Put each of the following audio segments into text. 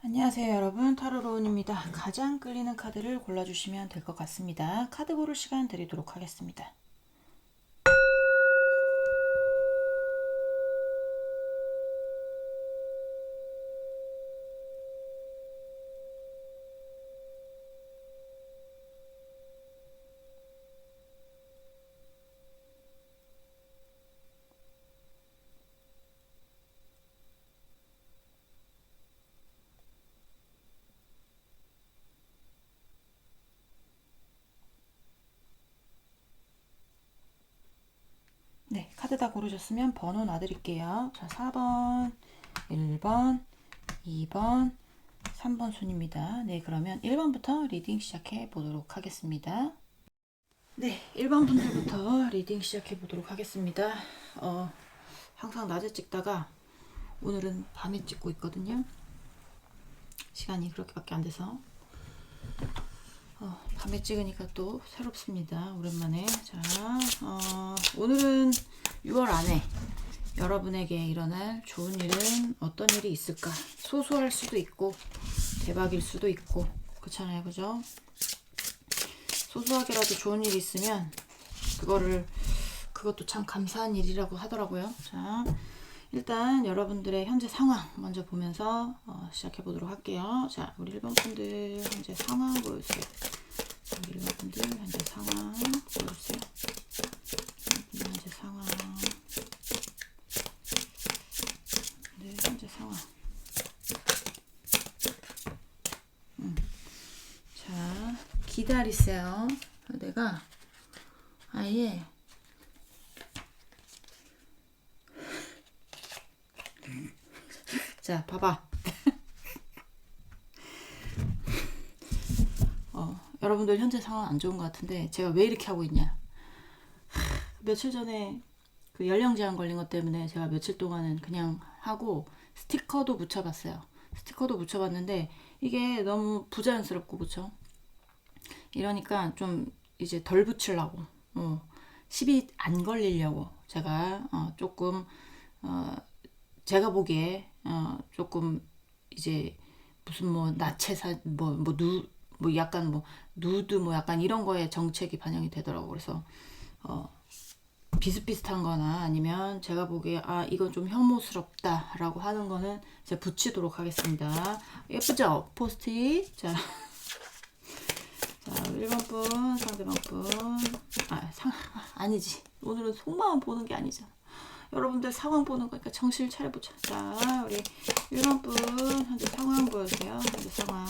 안녕하세요 여러분, 타로로운입니다. 가장 끌리는 카드를 골라주시면 될 것 같습니다. 카드 고를 시간 드리도록 하겠습니다. 네, 카드 다 고르셨으면 번호 놔드릴게요. 자, 4번, 1번, 2번, 3번 순입니다. 네, 그러면 1번부터 리딩 시작해 보도록 하겠습니다. 네, 1번 분들부터 리딩 시작해 보도록 하겠습니다. 항상 낮에 찍다가 오늘은 밤에 찍고 있거든요. 시간이 그렇게밖에 안 돼서 밤에 찍으니까 또 새롭습니다. 오랜만에. 자, 오늘은 6월 안에 여러분에게 일어날 좋은 일은 어떤 일이 있을까? 소소할 수도 있고 대박일 수도 있고 그렇잖아요, 그죠? 소소하게라도 좋은 일이 있으면 그것도 참 감사한 일이라고 하더라고요. 자, 일단 여러분들의 현재 상황 먼저 보면서 시작해 보도록 할게요. 자, 우리 1번 분들 현재 상황 보여주세요. 우리 1번 분들 현재 상황 보여주세요. 1번 분들 현재 상황. 네, 현재 상황. 자, 기다리세요. 내가 아예 자, 봐봐. 여러분들 현재 상황 안 좋은 것 같은데 제가 왜 이렇게 하고 있냐. 며칠 전에 그 연령 제한 걸린 것 때문에 제가 며칠 동안은 그냥 하고 스티커도 붙여봤어요. 스티커도 붙여봤는데 이게 너무 부자연스럽고 그쵸? 이러니까 좀 이제 덜 붙이려고 시비 안 걸리려고 제가 조금 제가 보기에 조금 이제 무슨 뭐 나체사 뭐 약간 뭐 누드 뭐 약간 이런 거에 정책이 반영이 되더라고. 그래서 비슷비슷한 거나 아니면 제가 보기에 이건 좀 혐오스럽다 라고 하는 거는 제가 붙이도록 하겠습니다. 예쁘죠? 포스트잇. 자, 자 1번 분 상대방 분 아니지, 오늘은 속마음 보는 게 아니잖아. 여러분들 상황 보는 거니까 정신을 차려보자. 자, 우리 1번 분 현재 상황 보여주세요. 현재 상황.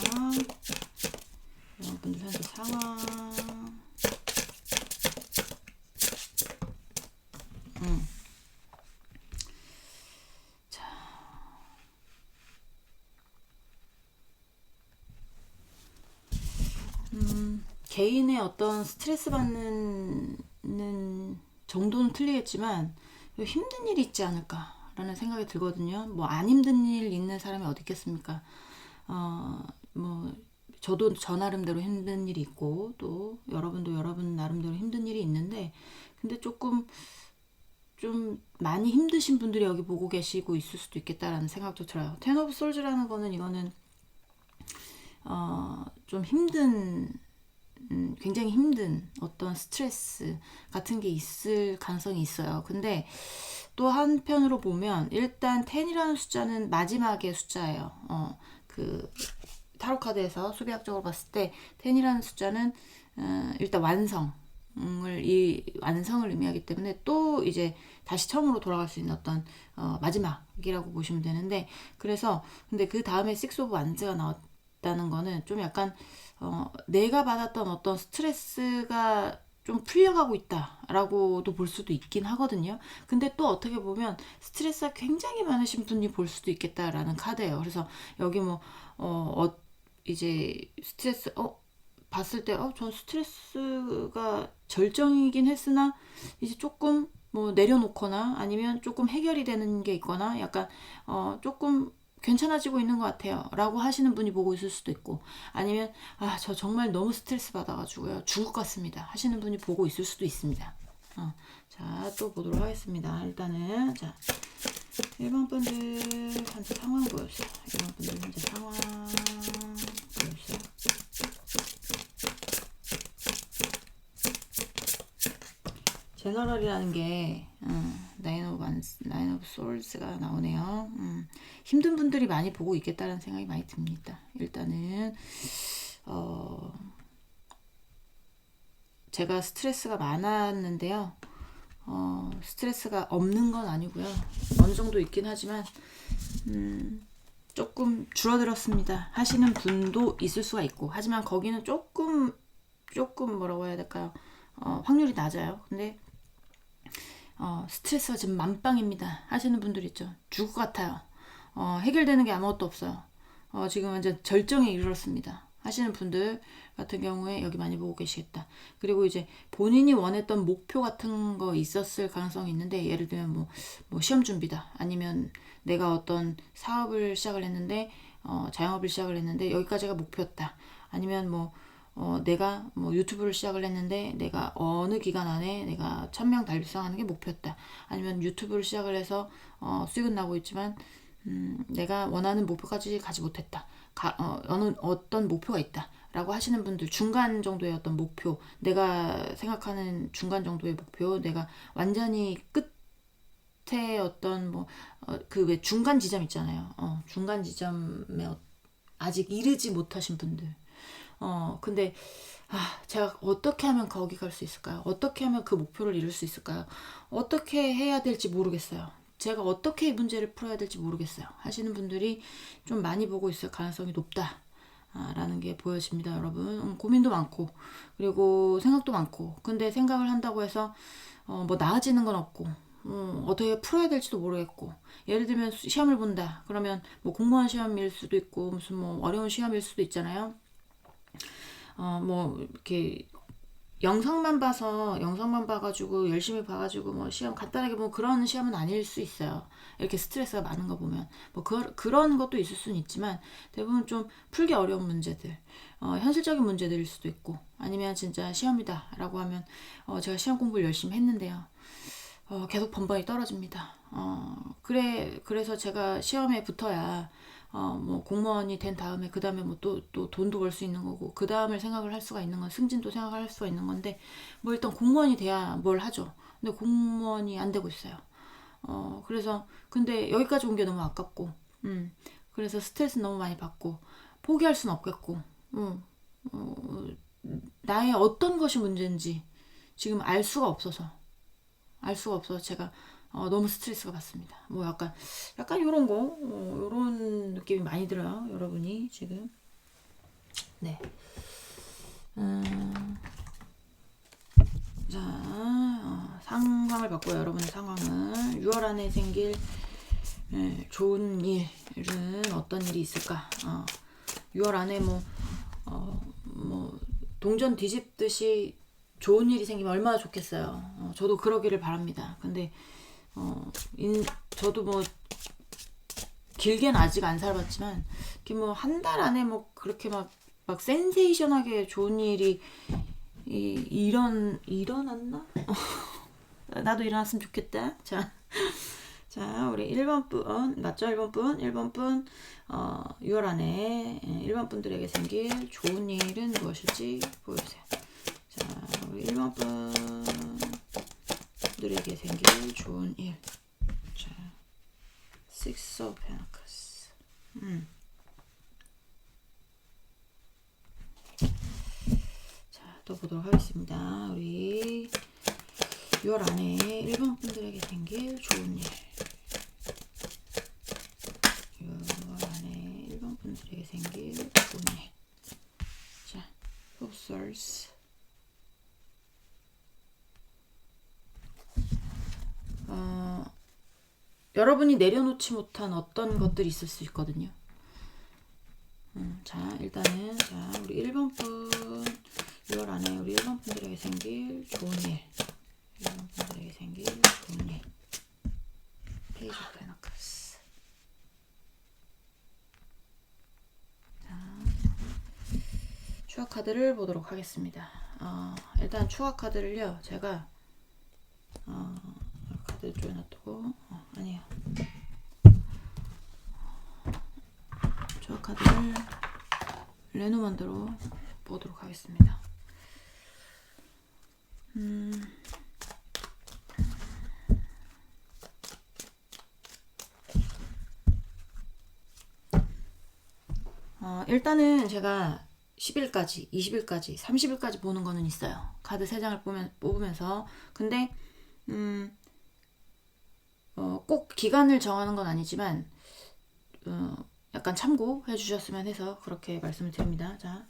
1번 분들 현재 상황. 자, 개인의 어떤 스트레스 받는 정도는 틀리겠지만 힘든 일이 있지 않을까라는 생각이 들거든요. 뭐 안 힘든 일 있는 사람이 어디 있겠습니까? 뭐 저도 저 나름대로 힘든 일이 있고 또 여러분도 여러분 나름대로 힘든 일이 있는데 근데 조금 좀 많이 힘드신 분들이 여기 보고 계시고 있을 수도 있겠다라는 생각도 들어요. 텐 오브 솔즈라는 거는 이거는 좀 힘든 굉장히 힘든 어떤 스트레스 같은 게 있을 가능성이 있어요. 근데 또 한편으로 보면 일단 10이라는 숫자는 마지막의 숫자예요. 그 타로 카드에서 수비학적으로 봤을 때 10이라는 숫자는 일단 이 완성을 의미하기 때문에 또 이제 다시 처음으로 돌아갈 수 있는 어떤 마지막이라고 보시면 되는데, 그래서 근데 그 다음에 6 오브 완즈가 나왔다는 거는 좀 약간 내가 받았던 어떤 스트레스가 좀 풀려가고 있다라고도 볼 수도 있긴 하거든요. 근데 또 어떻게 보면 스트레스가 굉장히 많으신 분이 볼 수도 있겠다라는 카드예요. 그래서 여기 뭐 이제 스트레스 봤을 때 전 스트레스가 절정이긴 했으나 이제 조금 뭐 내려놓거나 아니면 조금 해결이 되는 게 있거나 약간 조금 괜찮아지고 있는 것 같아요 라고 하시는 분이 보고 있을 수도 있고, 아니면 저 정말 너무 스트레스 받아가지고요 죽을 것 같습니다 하시는 분이 보고 있을 수도 있습니다. 자, 또 보도록 하겠습니다. 일단은 자 1번 분들 현재 상황 보여주세요. 1번 분들 현재 상황. 제너럴이라는 게 나인 오브 솔스가 나오네요. 힘든 분들이 많이 보고 있겠다는 생각이 많이 듭니다. 일단은 제가 스트레스가 많았는데요. 스트레스가 없는 건 아니고요. 어느 정도 있긴 하지만 조금 줄어들었습니다. 하시는 분도 있을 수가 있고, 하지만 거기는 조금 뭐라고 해야 될까요? 확률이 낮아요. 근데 스트레스가 지금 만빵입니다. 하시는 분들 있죠. 죽을 것 같아요. 해결되는 게 아무것도 없어요. 지금 완전 절정에 이르렀습니다. 하시는 분들 같은 경우에 여기 많이 보고 계시겠다. 그리고 이제 본인이 원했던 목표 같은 거 있었을 가능성이 있는데, 예를 들면 뭐 시험 준비다, 아니면 내가 어떤 사업을 시작을 했는데 자영업을 시작을 했는데 여기까지가 목표였다, 아니면 내가 유튜브를 시작을 했는데 내가 어느 기간 안에 내가 1000명 달성하는 게 목표였다, 아니면 유튜브를 시작을 해서 수익은 나고 있지만 내가 원하는 목표까지 가지 못했다, 어떤 목표가 있다 라고 하시는 분들, 중간 정도의 어떤 목표, 내가 생각하는 중간 정도의 목표, 내가 완전히 끝에 어떤 그 왜 중간 지점 있잖아요. 중간 지점에 아직 이르지 못하신 분들, 근데 제가 어떻게 하면 거기 갈 수 있을까요? 어떻게 하면 그 목표를 이룰 수 있을까요? 어떻게 해야 될지 모르겠어요. 제가 어떻게 이 문제를 풀어야 될지 모르겠어요. 하시는 분들이 좀 많이 보고 있을 가능성이 높다 라는 게 보여집니다. 여러분, 고민도 많고 그리고 생각도 많고, 근데 생각을 한다고 해서 나아지는 건 없고, 어떻게 풀어야 될지도 모르겠고, 예를 들면 시험을 본다 그러면 공무원 시험일 수도 있고 무슨 어려운 시험일 수도 있잖아요. 이렇게 영상만 봐가지고 열심히 봐가지고 시험 간단하게 그런 시험은 아닐 수 있어요. 이렇게 스트레스가 많은 거 보면 그런 것도 있을 수는 있지만, 대부분 좀 풀기 어려운 문제들, 현실적인 문제들일 수도 있고, 아니면 진짜 시험이다 라고 하면 제가 시험 공부를 열심히 했는데요, 계속 번번이 떨어집니다. 그래서 제가 시험에 붙어야 공무원이 된 다음에 그 다음에 또 돈도 벌 수 있는 거고, 그 다음을 생각을 할 수가 있는 건, 승진도 생각할 수가 있는 건데, 일단 공무원이 돼야 뭘 하죠. 근데 공무원이 안 되고 있어요. 그래서 근데 여기까지 온 게 너무 아깝고, 그래서 스트레스 너무 많이 받고, 포기할 순 없겠고, 나의 어떤 것이 문제인지 지금 알 수가 없어서 제가 너무 스트레스가 받습니다. 약간 요런 요런 느낌이 많이 들어요. 여러분이 지금. 네. 자, 상황을 바꿔요. 여러분의 상황을. 6월 안에 생길 좋은 일은 어떤 일이 있을까? 6월 안에 동전 뒤집듯이 좋은 일이 생기면 얼마나 좋겠어요. 저도 그러기를 바랍니다. 근데 저도 길게는 아직 안 살아봤지만, 한 달 안에 그렇게 막 센세이션하게 좋은 일이 일어났나? 나도 일어났으면 좋겠다. 자, 우리 1번 분, 맞죠? 1번 분, 6월 안에 1번 분들에게 생길 좋은 일은 무엇일지 보여주세요. 자, 우리 1번 분들에게 생길 좋은 일. 자, Six of Pentacles. 자, 또 보도록 하겠습니다. 우리 6월 안에 1번 분들에게 생길 좋은 일. 6월 안에 1번 분들에게 생길 좋은 일. 자, Fossils. 여러분이 내려놓지 못한 어떤 것들이 있을 수 있거든요. 자, 일단은 우리 1번 분, 6월 안에 우리 1번 분들에게 생길 좋은 일. 1번 분들에게 생길 좋은 일. 페이지 오브 페너클스. 자, 추억 카드를 보도록 하겠습니다. 일단 추억 카드를요, 제가 카드 쪽에 놔두고, 아니에요. 추억 카드를 레노만드로 보도록 하겠습니다. 일단은 제가 10일까지, 20일까지, 30일까지 보는 거는 있어요. 카드 3장을 뽑으면서. 근데 꼭 기간을 정하는 건 아니지만 약간 참고해 주셨으면 해서 그렇게 말씀을 드립니다. 자,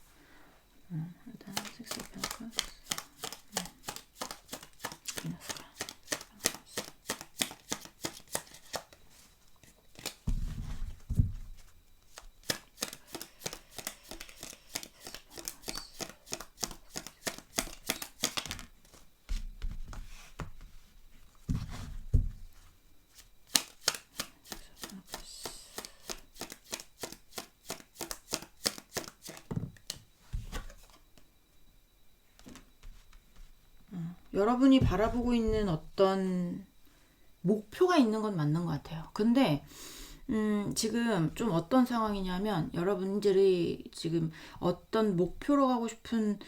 일단 섹스 오펜 여러분이 바라보고 있는 어떤 목표가 있는 건 맞는 것 같아요. 근데 지금 좀 어떤 상황이냐면 여러분들이 지금 어떤 목표로 가고 싶은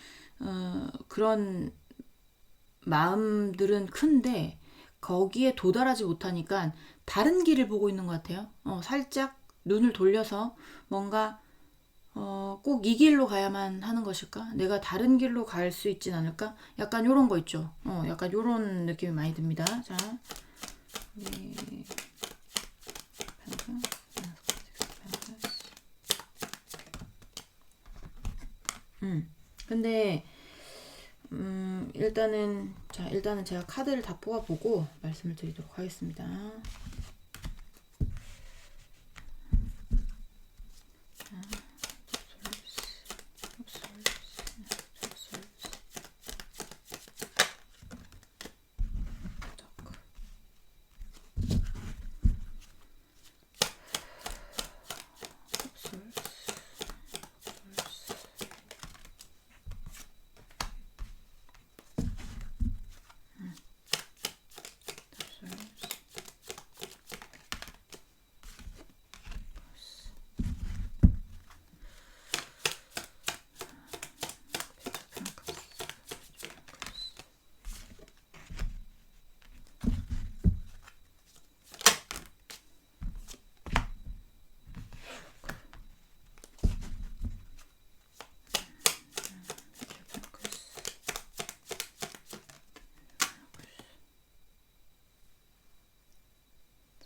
그런 마음들은 큰데 거기에 도달하지 못하니까 다른 길을 보고 있는 것 같아요. 살짝 눈을 돌려서 뭔가 꼭 이 길로 가야만 하는 것일까? 내가 다른 길로 갈 수 있진 않을까? 약간 요런 거 있죠. 약간 요런 느낌이 많이 듭니다. 자, 근데 일단은 제가 카드를 다 뽑아보고 말씀을 드리도록 하겠습니다.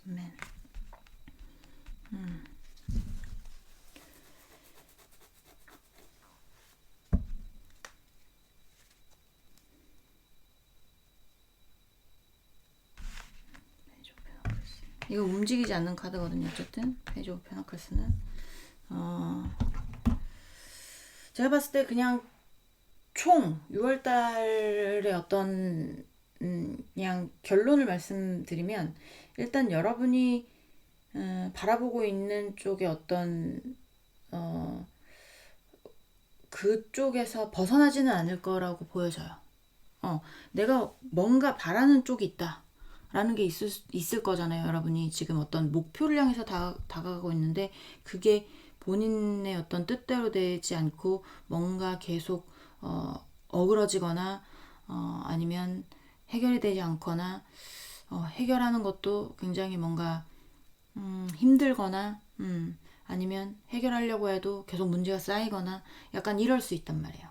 맨. 이거 움직이지 않는 카드거든요. 어쨌든 페이지 오브 페너클스는 제가 봤을 때 그냥 총 6월달의 어떤 그냥 결론을 말씀드리면 일단 여러분이 바라보고 있는 쪽의 어떤 그쪽에서 벗어나지는 않을 거라고 보여져요. 내가 뭔가 바라는 쪽이 있다. 라는 게 있을 거잖아요. 여러분이 지금 어떤 목표를 향해서 다가가고 있는데 그게 본인의 어떤 뜻대로 되지 않고 뭔가 계속 어그러지거나 아니면 해결이 되지 않거나 해결하는 것도 굉장히 뭔가 힘들거나 아니면 해결하려고 해도 계속 문제가 쌓이거나 약간 이럴 수 있단 말이에요.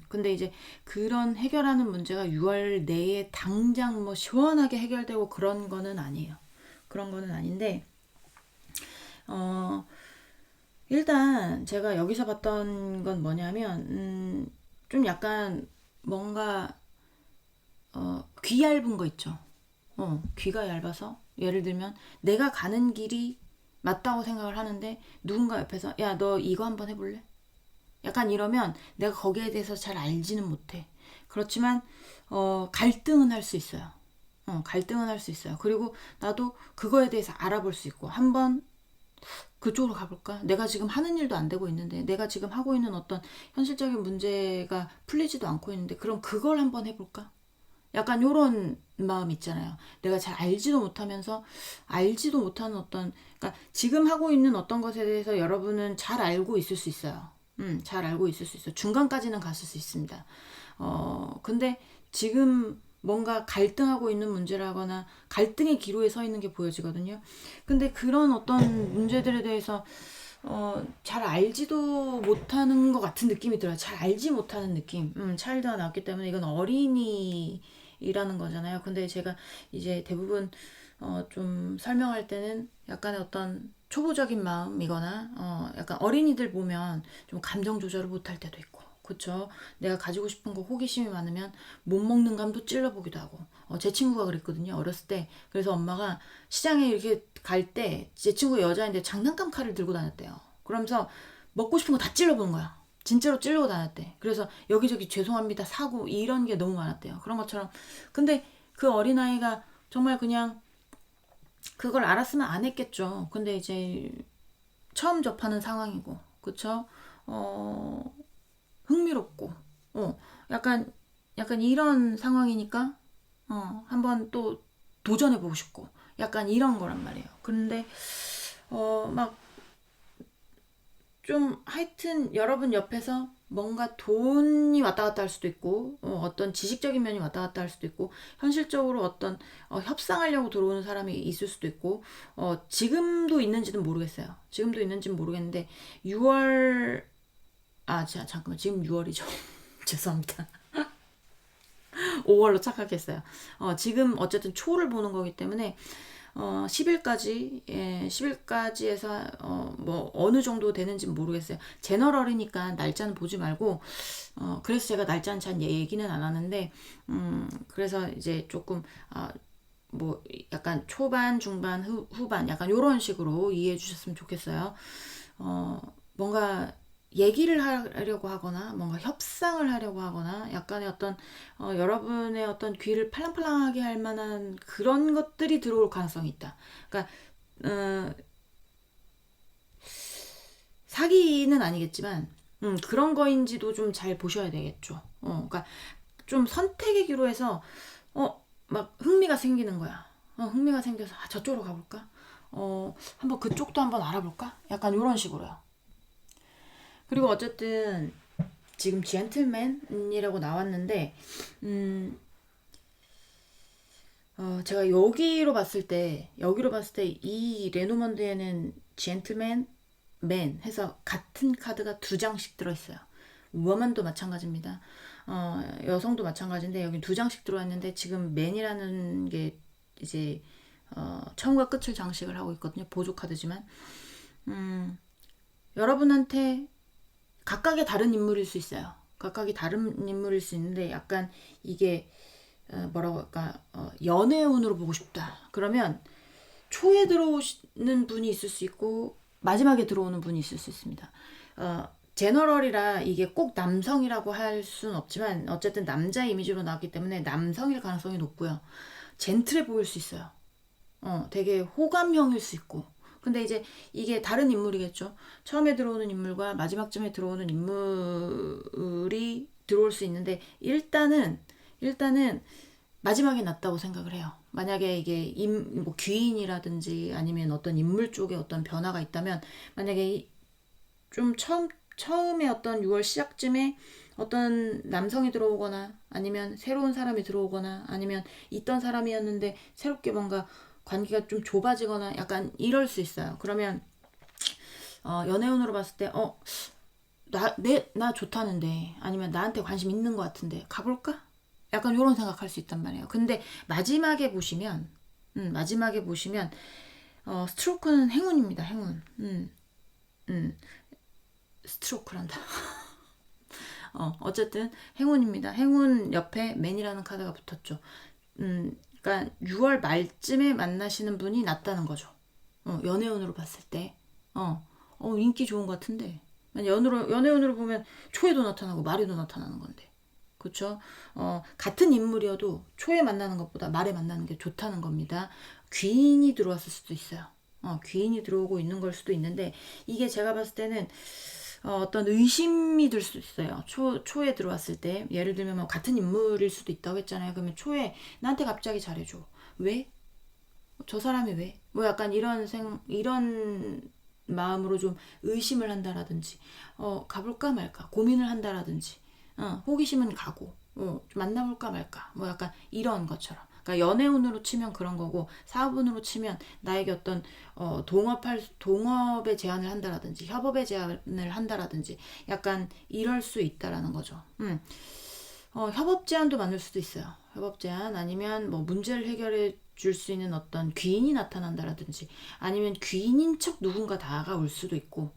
근데 이제 그런 해결하는 문제가 6월 내에 당장 뭐 시원하게 해결되고 그런 거는 아니에요. 그런 거는 아닌데, 일단 제가 여기서 봤던 건 뭐냐면, 좀 약간 뭔가, 귀 얇은 거 있죠. 귀가 얇아서, 예를 들면 내가 가는 길이 맞다고 생각을 하는데 누군가 옆에서 야, 너 이거 한번 해볼래? 약간 이러면 내가 거기에 대해서 잘 알지는 못해. 그렇지만 갈등은 할 수 있어요. 갈등은 할 수 있어요. 그리고 나도 그거에 대해서 알아볼 수 있고 한번 그쪽으로 가볼까? 내가 지금 하는 일도 안 되고 있는데 내가 지금 하고 있는 어떤 현실적인 문제가 풀리지도 않고 있는데 그럼 그걸 한번 해볼까? 약간 요런 마음 있잖아요. 내가 잘 알지도 못하면서 알지도 못하는 어떤 그러니까 지금 하고 있는 어떤 것에 대해서 여러분은 잘 알고 있을 수 있어요. 잘 알고 있을 수 있어요. 중간까지는 갔을 수 있습니다. 근데 지금 뭔가 갈등하고 있는 문제라거나 갈등의 기로에 서 있는 게 보여지거든요. 근데 그런 어떤 문제들에 대해서 잘 알지도 못하는 것 같은 느낌이 들어요. 잘 알지 못하는 느낌. 차일드가 나왔기 때문에 이건 어린이라는 거잖아요. 근데 제가 이제 대부분 좀 설명할 때는 약간의 어떤 초보적인 마음이거나 약간 어린이들 보면 좀 감정 조절을 못할 때도 있고, 그쵸? 내가 가지고 싶은 거 호기심이 많으면 못 먹는 감도 찔러보기도 하고. 제 친구가 그랬거든요, 어렸을 때. 그래서 엄마가 시장에 이렇게 갈 때 제 친구가 여자인데 장난감 칼을 들고 다녔대요. 그러면서 먹고 싶은 거 다 찔러보는 거야. 진짜로 찔러고 다녔대. 그래서 여기저기 죄송합니다 사고 이런 게 너무 많았대요. 그런 것처럼. 근데 그 어린아이가 정말 그냥 그걸 알았으면 안 했겠죠. 근데 이제 처음 접하는 상황이고, 그쵸? 어, 흥미롭고, 어, 약간, 약간 이런 상황이니까, 한번 또 도전해보고 싶고, 약간 이런 거란 말이에요. 그런데, 막, 좀, 하여튼, 여러분 옆에서 뭔가 돈이 왔다 갔다 할 수도 있고, 어떤 지식적인 면이 왔다 갔다 할 수도 있고, 현실적으로 어떤, 협상하려고 들어오는 사람이 있을 수도 있고, 지금도 있는지는 모르겠어요. 지금도 있는지는 모르겠는데, 6월, 잠깐만, 지금 6월이죠. 죄송합니다. 5월로 착각했어요. 지금 어쨌든 초를 보는 거기 때문에 10일까지, 예, 10일까지 해서 뭐 어느 정도 되는지는 모르겠어요. 제너럴이니까 날짜는 보지 말고, 그래서 제가 날짜는 잘 얘기는 안 하는데, 그래서 이제 조금 뭐 약간 초반, 중반, 후반 약간 요런 식으로 이해해 주셨으면 좋겠어요. 뭔가 얘기를 하려고 하거나 뭔가 협상을 하려고 하거나 약간의 어떤 여러분의 어떤 귀를 팔랑팔랑하게 할 만한 그런 것들이 들어올 가능성이 있다. 그러니까 어, 사기는 아니겠지만 그런 거인지도 좀 잘 보셔야 되겠죠. 그러니까 좀 선택의 기로 해서 막 흥미가 생기는 거야. 흥미가 생겨서 저쪽으로 가볼까? 한번 그쪽도 한번 알아볼까? 약간 이런 식으로요. 그리고 어쨌든 지금 젠틀맨이라고 나왔는데, 제가 여기로 봤을 때 이 레노먼드에는 젠틀맨, 맨 해서 같은 카드가 두 장씩 들어있어요. 워먼도 마찬가지입니다. 여성도 마찬가지인데 여기 두 장씩 들어있는데 지금 맨이라는 게 이제 처음과 끝을 장식을 하고 있거든요. 보조 카드지만 여러분한테 각각의 다른 인물일 수 있어요. 각각이 다른 인물일 수 있는데 약간 이게 뭐라고 할까 연애운으로 보고 싶다. 그러면 초에 들어오는 분이 있을 수 있고 마지막에 들어오는 분이 있을 수 있습니다. 제너럴이라 이게 꼭 남성이라고 할 수는 없지만 어쨌든 남자 이미지로 나왔기 때문에 남성일 가능성이 높고요. 젠틀해 보일 수 있어요. 되게 호감형일 수 있고. 근데 이제 이게 다른 인물이겠죠. 처음에 들어오는 인물과 마지막쯤에 들어오는 인물이 들어올 수 있는데 일단은 마지막에 낫다고 생각을 해요. 만약에 이게 뭐 귀인이라든지 아니면 어떤 인물 쪽에 어떤 변화가 있다면 만약에 좀 처음에 어떤 6월 시작쯤에 어떤 남성이 들어오거나 아니면 새로운 사람이 들어오거나 아니면 있던 사람이었는데 새롭게 뭔가 관계가 좀 좁아지거나 약간 이럴 수 있어요. 그러면 연애운으로 봤을 때 나 좋다는데 아니면 나한테 관심 있는 것 같은데 가볼까? 약간 이런 생각할 수 있단 말이에요. 근데 마지막에 보시면 스트로크는 행운입니다. 행운. 스트로크란다. 어쨌든 행운입니다. 행운 옆에 맨이라는 카드가 붙었죠. 그러니까 6월 말쯤에 만나시는 분이 낫다는 거죠. 연애운으로 봤을 때. 인기 좋은 것 같은데. 연애운으로 보면 초에도 나타나고 말에도 나타나는 건데. 그쵸? 같은 인물이어도 초에 만나는 것보다 말에 만나는 게 좋다는 겁니다. 귀인이 들어왔을 수도 있어요. 귀인이 들어오고 있는 걸 수도 있는데, 이게 제가 봤을 때는 어떤 의심이 들 수 있어요. 초에 들어왔을 때. 예를 들면 뭐 같은 인물일 수도 있다고 했잖아요. 그러면 초에 나한테 갑자기 잘해줘. 왜? 저 사람이 왜? 뭐 약간 이런 마음으로 좀 의심을 한다라든지, 가볼까 말까, 고민을 한다라든지, 호기심은 가고, 좀 만나볼까 말까, 뭐 약간 이런 것처럼. 그러니까 연애운으로 치면 그런 거고, 사업운으로 치면 나에게 어떤 동업의 제안을 한다라든지 협업의 제안을 한다라든지 약간 이럴 수 있다라는 거죠. 협업 제안도 많을 수도 있어요. 협업 제안 아니면 뭐 문제를 해결해 줄 수 있는 어떤 귀인이 나타난다라든지 아니면 귀인인 척 누군가 다가올 수도 있고.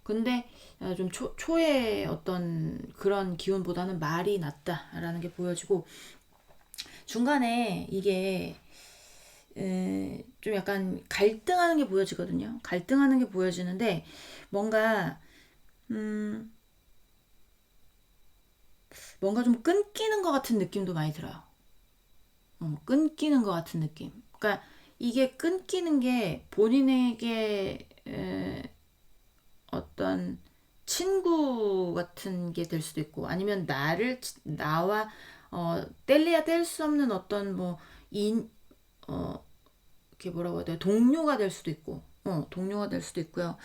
근데 좀 초의 어떤 그런 기운보다는 말이 낫다라는 게 보여지고, 중간에 이게 좀 약간 갈등하는 게 보여지거든요. 갈등하는 게 보여지는데 뭔가 좀 끊기는 것 같은 느낌도 많이 들어요. 끊기는 것 같은 느낌. 그러니까 이게 끊기는 게 본인에게 어떤 친구 같은 게 될 수도 있고, 아니면 나와 뗄래야 뗄 수 없는 어떤 뭐 이렇게 뭐라고 해야 돼요? 동료가 될 수도 있고, 동료가 될 수도 있고요.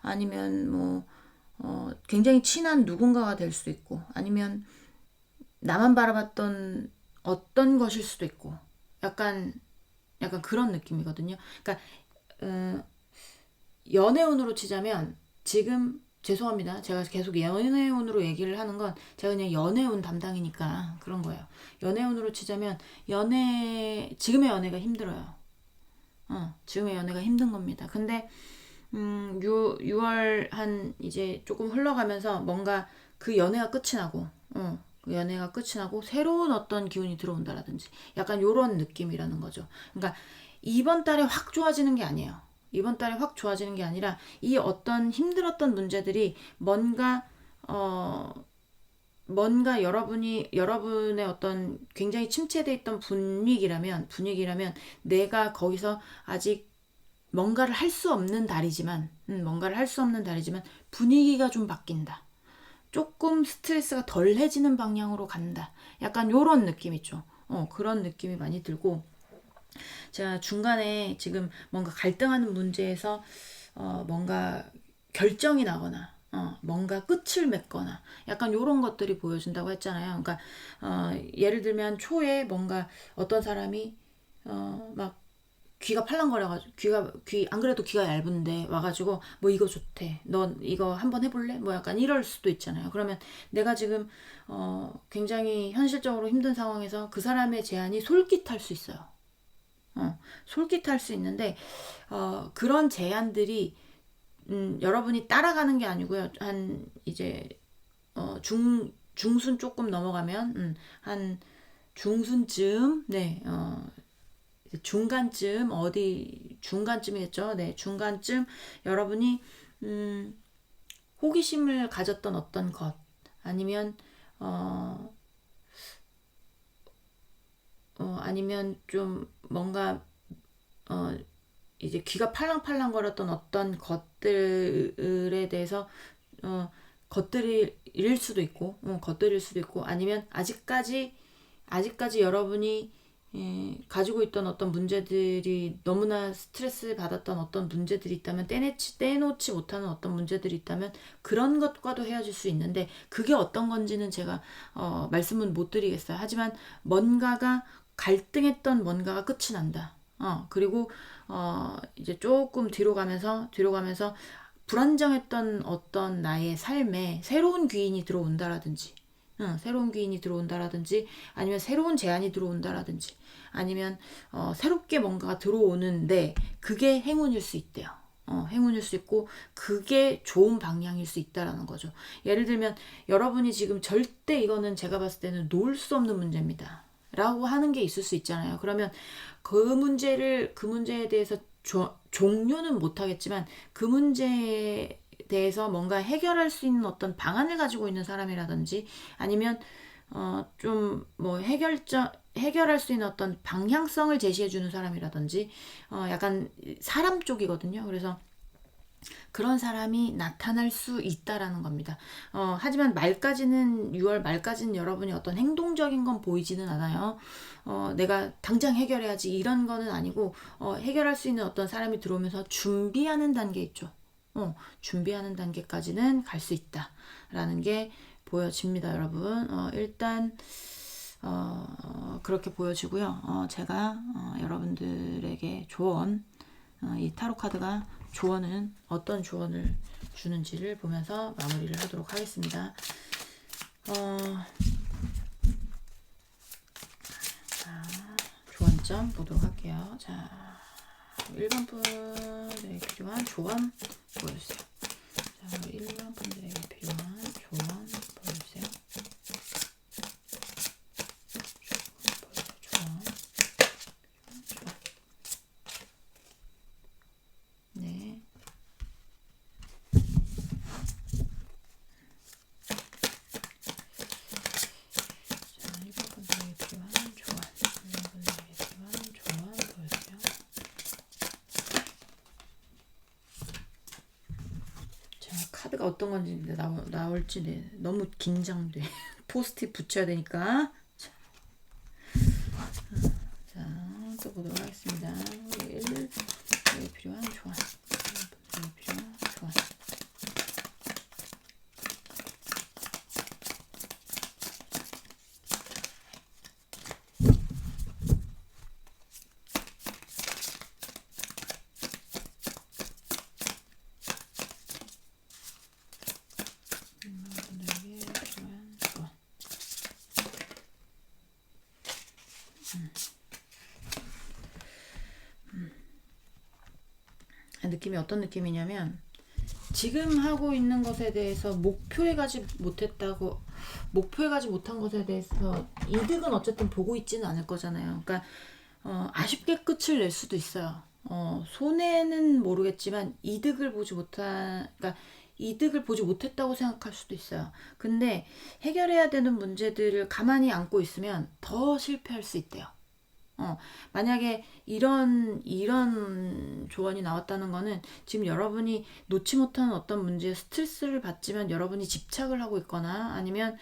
아니면 뭐 굉장히 친한 누군가가 될 수도 있고, 아니면 나만 바라봤던 어떤 것일 수도 있고, 약간 그런 느낌이거든요. 그러니까 연애운으로 치자면, 지금 죄송합니다. 제가 계속 연애운으로 얘기를 하는 건 제가 그냥 연애운 담당이니까 그런 거예요. 연애운으로 치자면 지금의 연애가 힘들어요. 지금의 연애가 힘든 겁니다. 근데 6월 한 이제 조금 흘러가면서 뭔가 그 연애가 끝이 나고, 그 연애가 끝이 나고 새로운 어떤 기운이 들어온다라든지 약간 요런 느낌이라는 거죠. 그러니까 이번 달에 확 좋아지는 게 아니에요. 이번 달에 확 좋아지는 게 아니라 이 어떤 힘들었던 문제들이 뭔가 여러분의 어떤 굉장히 침체돼 있던 분위기라면 내가 거기서 아직 뭔가를 할 수 없는 달이지만 분위기가 좀 바뀐다. 조금 스트레스가 덜해지는 방향으로 간다. 약간 요런 느낌 있죠. 그런 느낌이 많이 들고, 제가 중간에 지금 뭔가 갈등하는 문제에서 뭔가 결정이 나거나 뭔가 끝을 맺거나 약간 요런 것들이 보여준다고 했잖아요. 그러니까 예를 들면 초에 뭔가 어떤 사람이 막 귀가 팔랑거려가지고, 귀 안 그래도 귀가 얇은데 와가지고 뭐 이거 좋대, 넌 이거 한번 해볼래, 뭐 약간 이럴 수도 있잖아요. 그러면 내가 지금 굉장히 현실적으로 힘든 상황에서 그 사람의 제안이 솔깃할 수 있어요. 솔깃할 수 있는데 그런 제안들이 여러분이 따라가는 게 아니고요. 한 이제 중순 조금 넘어가면 한 중순쯤, 네, 중간쯤, 어디 중간쯤이겠죠. 네, 중간쯤 여러분이 호기심을 가졌던 어떤 것, 아니면 아니면 좀 뭔가 이제 귀가 팔랑팔랑거렸던 어떤 것들에 대해서 겉들일 수도 있고, 아니면 아직까지 여러분이 가지고 있던 어떤 문제들이, 너무나 스트레스 받았던 어떤 문제들이 있다면, 떼놓지 못하는 어떤 문제들이 있다면 그런 것과도 헤어질 수 있는데, 그게 어떤 건지는 제가 말씀은 못 드리겠어요. 하지만 갈등했던 뭔가가 끝이 난다. 그리고 이제 조금 뒤로 가면서 불안정했던 어떤 나의 삶에 새로운 귀인이 들어온다라든지, 아니면 새로운 제안이 들어온다라든지, 아니면 새롭게 뭔가가 들어오는데 그게 행운일 수 있대요. 행운일 수 있고 그게 좋은 방향일 수 있다라는 거죠. 예를 들면 여러분이 지금 절대 이거는 제가 봤을 때는 놓을 수 없는 문제입니다 라고 하는 게 있을 수 있잖아요. 그러면 그 문제에 대해서 종료는 못하겠지만 그 문제에 대해서 뭔가 해결할 수 있는 어떤 방안을 가지고 있는 사람이라든지, 아니면 좀 뭐 해결할 수 있는 어떤 방향성을 제시해 주는 사람이라든지, 약간 사람 쪽이거든요. 그래서 그런 사람이 나타날 수 있다라는 겁니다. 하지만 6월 말까지는 여러분이 어떤 행동적인 건 보이지는 않아요. 내가 당장 해결해야지 이런 거는 아니고, 해결할 수 있는 어떤 사람이 들어오면서 준비하는 단계 있죠. 준비하는 단계까지는 갈 수 있다라는 게 보여집니다, 여러분. 일단 그렇게 보여지고요. 제가 여러분들에게 조언, 이 타로 카드가 조언은 어떤 조언을 주는지를 보면서 마무리를 하도록 하겠습니다. 자, 조언점 보도록 할게요. 자, 1번 분들에게 필요한 조언 보여주세요. 자, 1번 분들에게 필요한 조언 보여주세요. 조언. 네. 자, 1번 분들에게 필요한 조언. 1번 분들에게 필요한 조언 보여주세요. 카드가 어떤 건지 나올지 너무 긴장돼. 포스트잇 붙여야 되니까. 자, 또 보도록 하겠습니다. 1에 필요한 조언. 1에 필요한 조언. 느낌이 어떤 느낌이냐면 지금 하고 있는 것에 대해서 목표에 가지 못한 것에 대해서 이득은 어쨌든 보고 있지는 않을 거잖아요. 그러니까 아쉽게 끝을 낼 수도 있어요. 손해는 모르겠지만 그러니까 이득을 보지 못했다고 생각할 수도 있어요. 근데 해결해야 되는 문제들을 가만히 안고 있으면 더 실패할 수 있대요. 만약에 이런 조언이 나왔다는 거는 지금 여러분이 놓지 못하는 어떤 문제에 스트레스를 받지만 여러분이 집착을 하고 있거나 아니면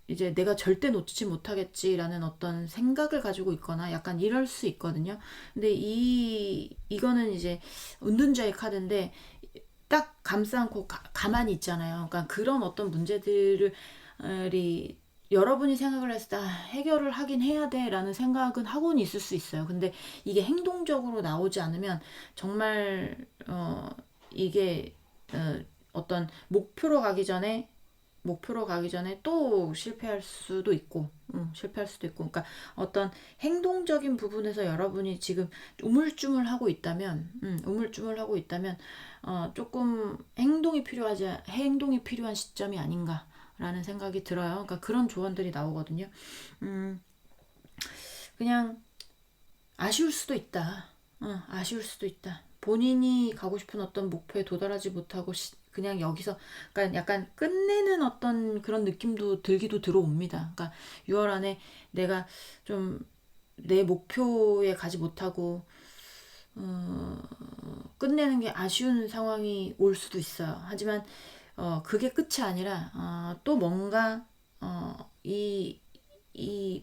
이제 내가 절대 놓치지 못하겠지라는 어떤 생각을 가지고 있거나 약간 이럴 수 있거든요. 근데 이거는 이제 은둔자의 카드인데 딱 감싸 안고 가만히 있잖아요. 그러니까 그런 어떤 문제들이 여러분이 생각을 했을 때 해결을 하긴 해야 돼 라는 생각은 하고는 있을 수 있어요. 근데 이게 행동적으로 나오지 않으면 정말 이게 어떤 목표로 가기 전에 또 실패할 수도 있고 그러니까 어떤 행동적인 부분에서 여러분이 지금 우물쭈물하고 있다면 조금 행동이 필요한 시점이 아닌가 라는 생각이 들어요. 그러니까 그런 조언들이 나오거든요. 그냥 아쉬울 수도 있다. 아쉬울 수도 있다. 본인이 가고 싶은 어떤 목표에 도달하지 못하고 그냥 여기서 그러니까 약간 끝내는 어떤 그런 느낌도 들어옵니다. 그러니까 6월 안에 내가 좀 내 목표에 가지 못하고 끝내는 게 아쉬운 상황이 올 수도 있어요. 하지만 그게 끝이 아니라 또 뭔가 이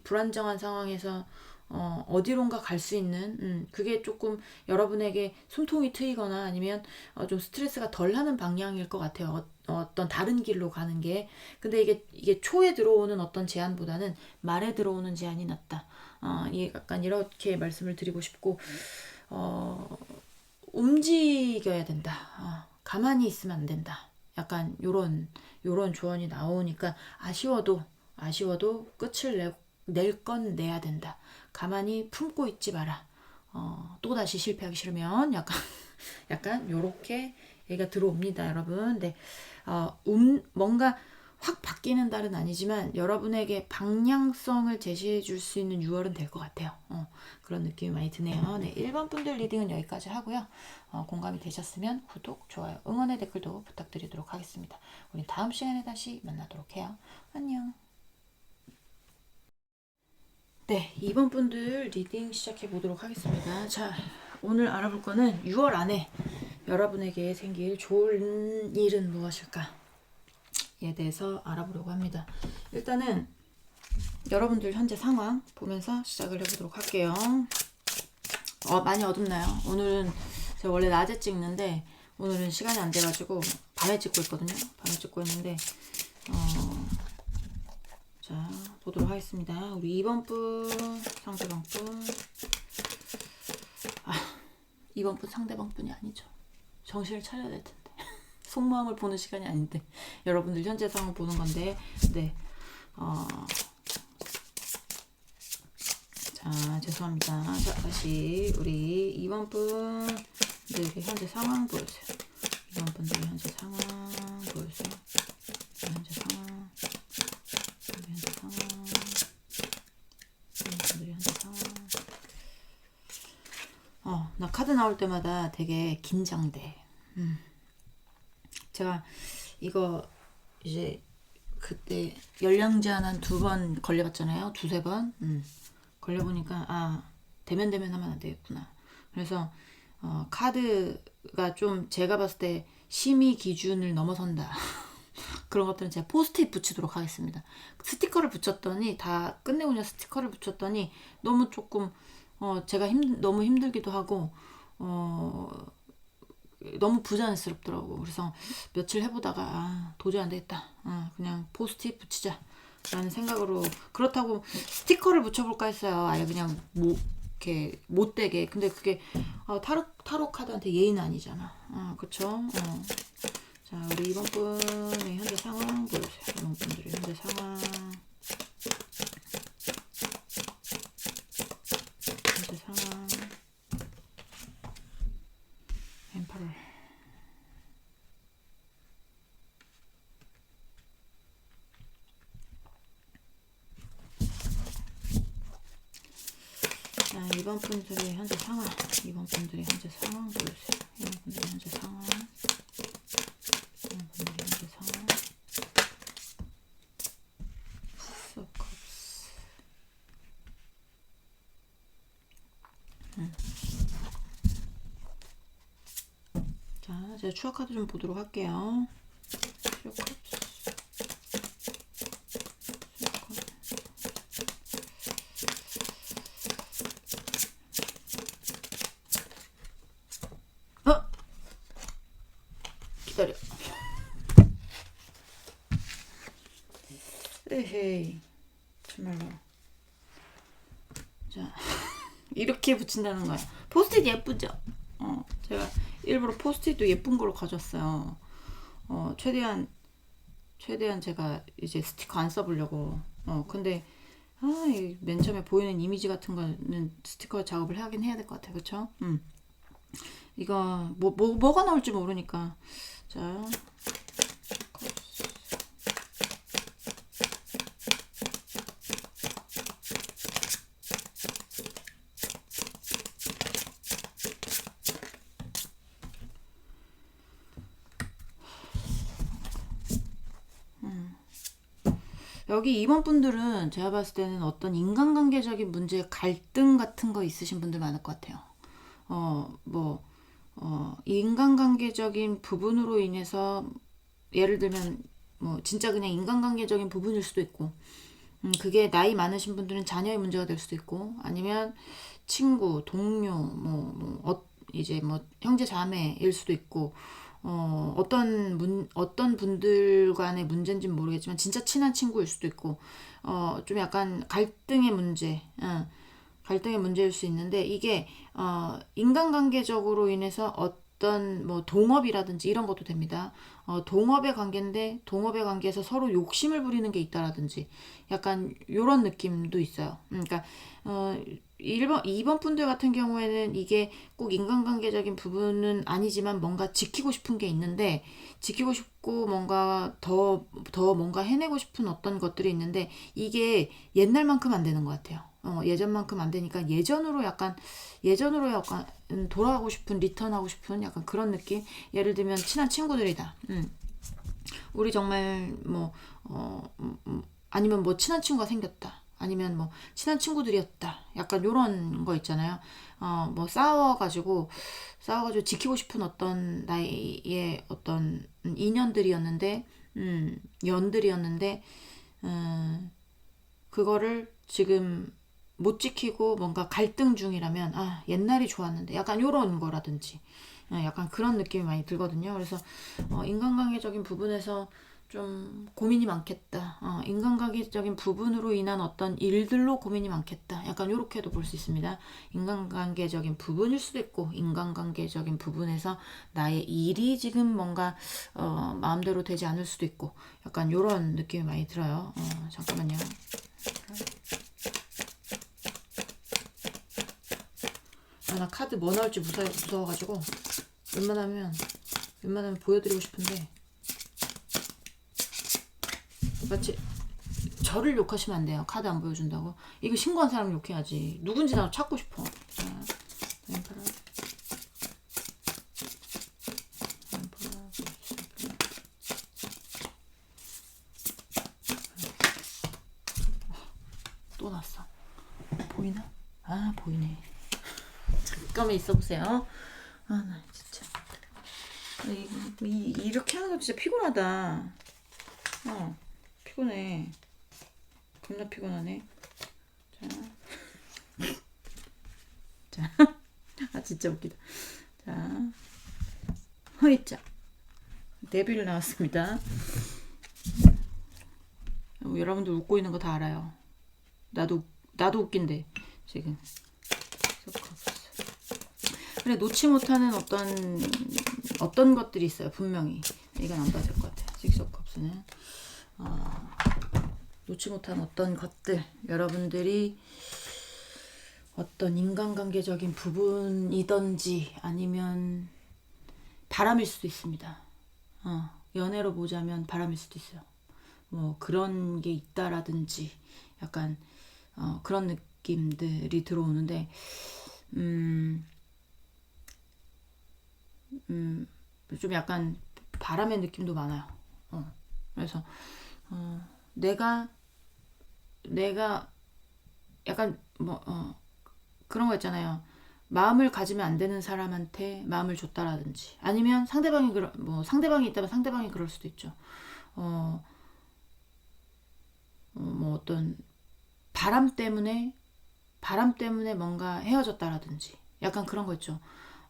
불안정한 상황에서 어디론가 갈 수 있는 그게 조금 여러분에게 숨통이 트이거나 아니면 좀 스트레스가 덜하는 방향일 것 같아요. 어떤 다른 길로 가는 게. 근데 이게 초에 들어오는 어떤 제안보다는 말에 들어오는 제안이 낫다. 약간 이렇게 말씀을 드리고 싶고 움직여야 된다. 가만히 있으면 안 된다. 약간 요런 조언이 나오니까 아쉬워도 끝을 낼 건 내야 된다. 가만히 품고 있지 마라. 또 다시 실패하기 싫으면 약간 요렇게 얘가 들어옵니다, 여러분. 네, 뭔가 확 바뀌는 달은 아니지만 여러분에게 방향성을 제시해 줄 수 있는 6월은 될 것 같아요. 그런 느낌이 많이 드네요. 네, 1번 분들 리딩은 여기까지 하고요. 공감이 되셨으면 구독, 좋아요, 응원의 댓글도 부탁드리도록 하겠습니다. 우리 다음 시간에 다시 만나도록 해요. 안녕. 네, 2번 분들 리딩 시작해 보도록 하겠습니다. 자, 오늘 알아볼 거는 6월 안에 여러분에게 생길 좋은 일은 무엇일까? 에 대해서 알아보려고 합니다. 일단은 여러분들 현재 상황 보면서 시작을 해보도록 할게요. 많이 어둡나요? 오늘은 제가 원래 낮에 찍는데 오늘은 시간이 안 돼가지고 밤에 찍고 있거든요. 밤에 찍고 있는데 자, 보도록 하겠습니다. 우리 2번 분, 상대방 분. 2번 분 상대방 분이 아니죠. 정신을 차려야 될 텐데. 속마음을 보는 시간이 아닌데. 여러분들 현재 상황 보는 건데. 네. 자, 죄송합니다. 자, 다시 우리 2번 분들의 현재 상황 보여주세요. 2번 분들의 현재 상황 보여주세요. 현재 상황. 현재 상황. 2번 분들의 현재 상황. 나 카드 나올 때마다 되게 긴장돼. 제가 이거 이제 그때 열량 제한 한 2번 걸려봤잖아요. 2-3번. 걸려보니까 대면 하면 안 되겠구나. 그래서 카드가 좀 제가 봤을 때 심의 기준을 넘어선다. 그런 것들은 제가 포스트잇 붙이도록 하겠습니다. 스티커를 붙였더니 다 끝내고 그냥 스티커를 붙였더니 너무 조금 제가 너무 힘들기도 하고 너무 부자연스럽더라고. 그래서 며칠 해보다가 도저히 안 되겠다. 그냥 포스트잇 붙이자 라는 생각으로. 그렇다고 스티커를 붙여볼까 했어요. 아예 그냥 이렇게 못되게. 근데 그게 타로 카드한테 예의는 아니잖아. 그쵸? 자, 우리 2번 분의 현재 상황 보여주세요. 2번 분들의 현재 상황. 현재 상황. 엠파를. 자, 2번 분들의 현재 상황. 2번 분들의 현재 상황 보여주세요. 2번 분들의 현재 상황. 2번 분들의 현재 상황. 자, 제가 추억 카드 좀 보도록 할게요. 추억 카드. 기다려. 에헤이, 정말로. 자, 이렇게 붙인다는 거야. 포스트잇 예쁘죠? 제가 일부러 포스트잇도 예쁜 걸로 가졌어요. 최대한 제가 이제 스티커 안 써보려고. 근데 맨 처음에 보이는 이미지 같은 거는 스티커 작업을 하긴 해야 될 것 같아요. 그쵸? 이거 뭐가 나올지 모르니까. 자, 여기 2번 분들은 제가 봤을 때는 어떤 인간관계적인 문제, 갈등 같은 거 있으신 분들 많을 것 같아요. 인간관계적인 부분으로 인해서 예를 들면 진짜 그냥 인간관계적인 부분일 수도 있고, 그게 나이 많으신 분들은 자녀의 문제가 될 수도 있고, 아니면 친구, 동료, 이제 형제 자매일 수도 있고, 어떤 분들 간의 문제인지는 모르겠지만 진짜 친한 친구일 수도 있고, 좀 약간 갈등의 문제일 수 있는데, 이게 인간관계적으로 인해서 어떤 동업이라든지 이런 것도 됩니다. 동업의 관계인데 동업의 관계에서 서로 욕심을 부리는 게 있다라든지 약간 요런 느낌도 있어요. 그러니까 2번 분들 같은 경우에는 이게 꼭 인간관계적인 부분은 아니지만 뭔가 지키고 싶은 게 있는데, 지키고 싶고 뭔가 더 뭔가 해내고 싶은 어떤 것들이 있는데, 이게 옛날만큼 안 되는 것 같아요. 예전만큼 안 되니까 예전으로 약간 돌아가고 싶은, 리턴하고 싶은 약간 그런 느낌. 예를 들면 친한 친구들이다. 우리 정말 아니면 친한 친구가 생겼다. 아니면 친한 친구들이었다. 약간 요런 거 있잖아요. 싸워가지고 지키고 싶은 어떤 나이의 어떤 인연들이었는데, 연들이었는데, 그거를 지금 못 지키고 뭔가 갈등 중이라면, 옛날이 좋았는데, 약간 요런 거라든지, 약간 그런 느낌이 많이 들거든요. 그래서 인간관계적인 부분에서 좀 고민이 많겠다. 인간관계적인 부분으로 인한 어떤 일들로 고민이 많겠다. 약간 요렇게도 볼 수 있습니다. 인간관계적인 부분일 수도 있고 인간관계적인 부분에서 나의 일이 지금 뭔가 마음대로 되지 않을 수도 있고 약간 요런 느낌이 많이 들어요. 잠깐만요. 나 카드 뭐 나올지 무서워가지고 웬만하면 보여드리고 싶은데 마치 저를 욕하시면 안 돼요. 카드 안 보여준다고. 이거 신고한 사람 욕해야지. 누군지 나도 찾고 싶어. 또 났어. 보이나? 아, 보이네. 잠깐만 있어보세요. 나 진짜 이렇게 하는 거 진짜 피곤하다. 피곤해. 겁나 피곤하네. 자. 진짜 웃기다. 자. 허이자. 데뷔를 나왔습니다. 여러분들 웃고 있는 거 다 알아요. 나도 웃긴데, 지금. 그래, 놓지 못하는 어떤 것들이 있어요. 분명히. 이건 안 봐도 될 것 같아요. 식스 오브 컵스는. 놓지 못한 어떤 것들, 여러분들이 어떤 인간관계적인 부분이든지 아니면 바람일 수도 있습니다. 연애로 보자면 바람일 수도 있어요. 뭐 그런 게 있다라든지 약간 그런 느낌들이 들어오는데 좀 약간 바람의 느낌도 많아요. 그래서 내가 약간 그런 거 있잖아요. 마음을 가지면 안 되는 사람한테 마음을 줬다라든지 아니면 상대방이 있다면 상대방이 그럴 수도 있죠. 뭐 어떤 바람 때문에 뭔가 헤어졌다라든지 약간 그런 거 있죠.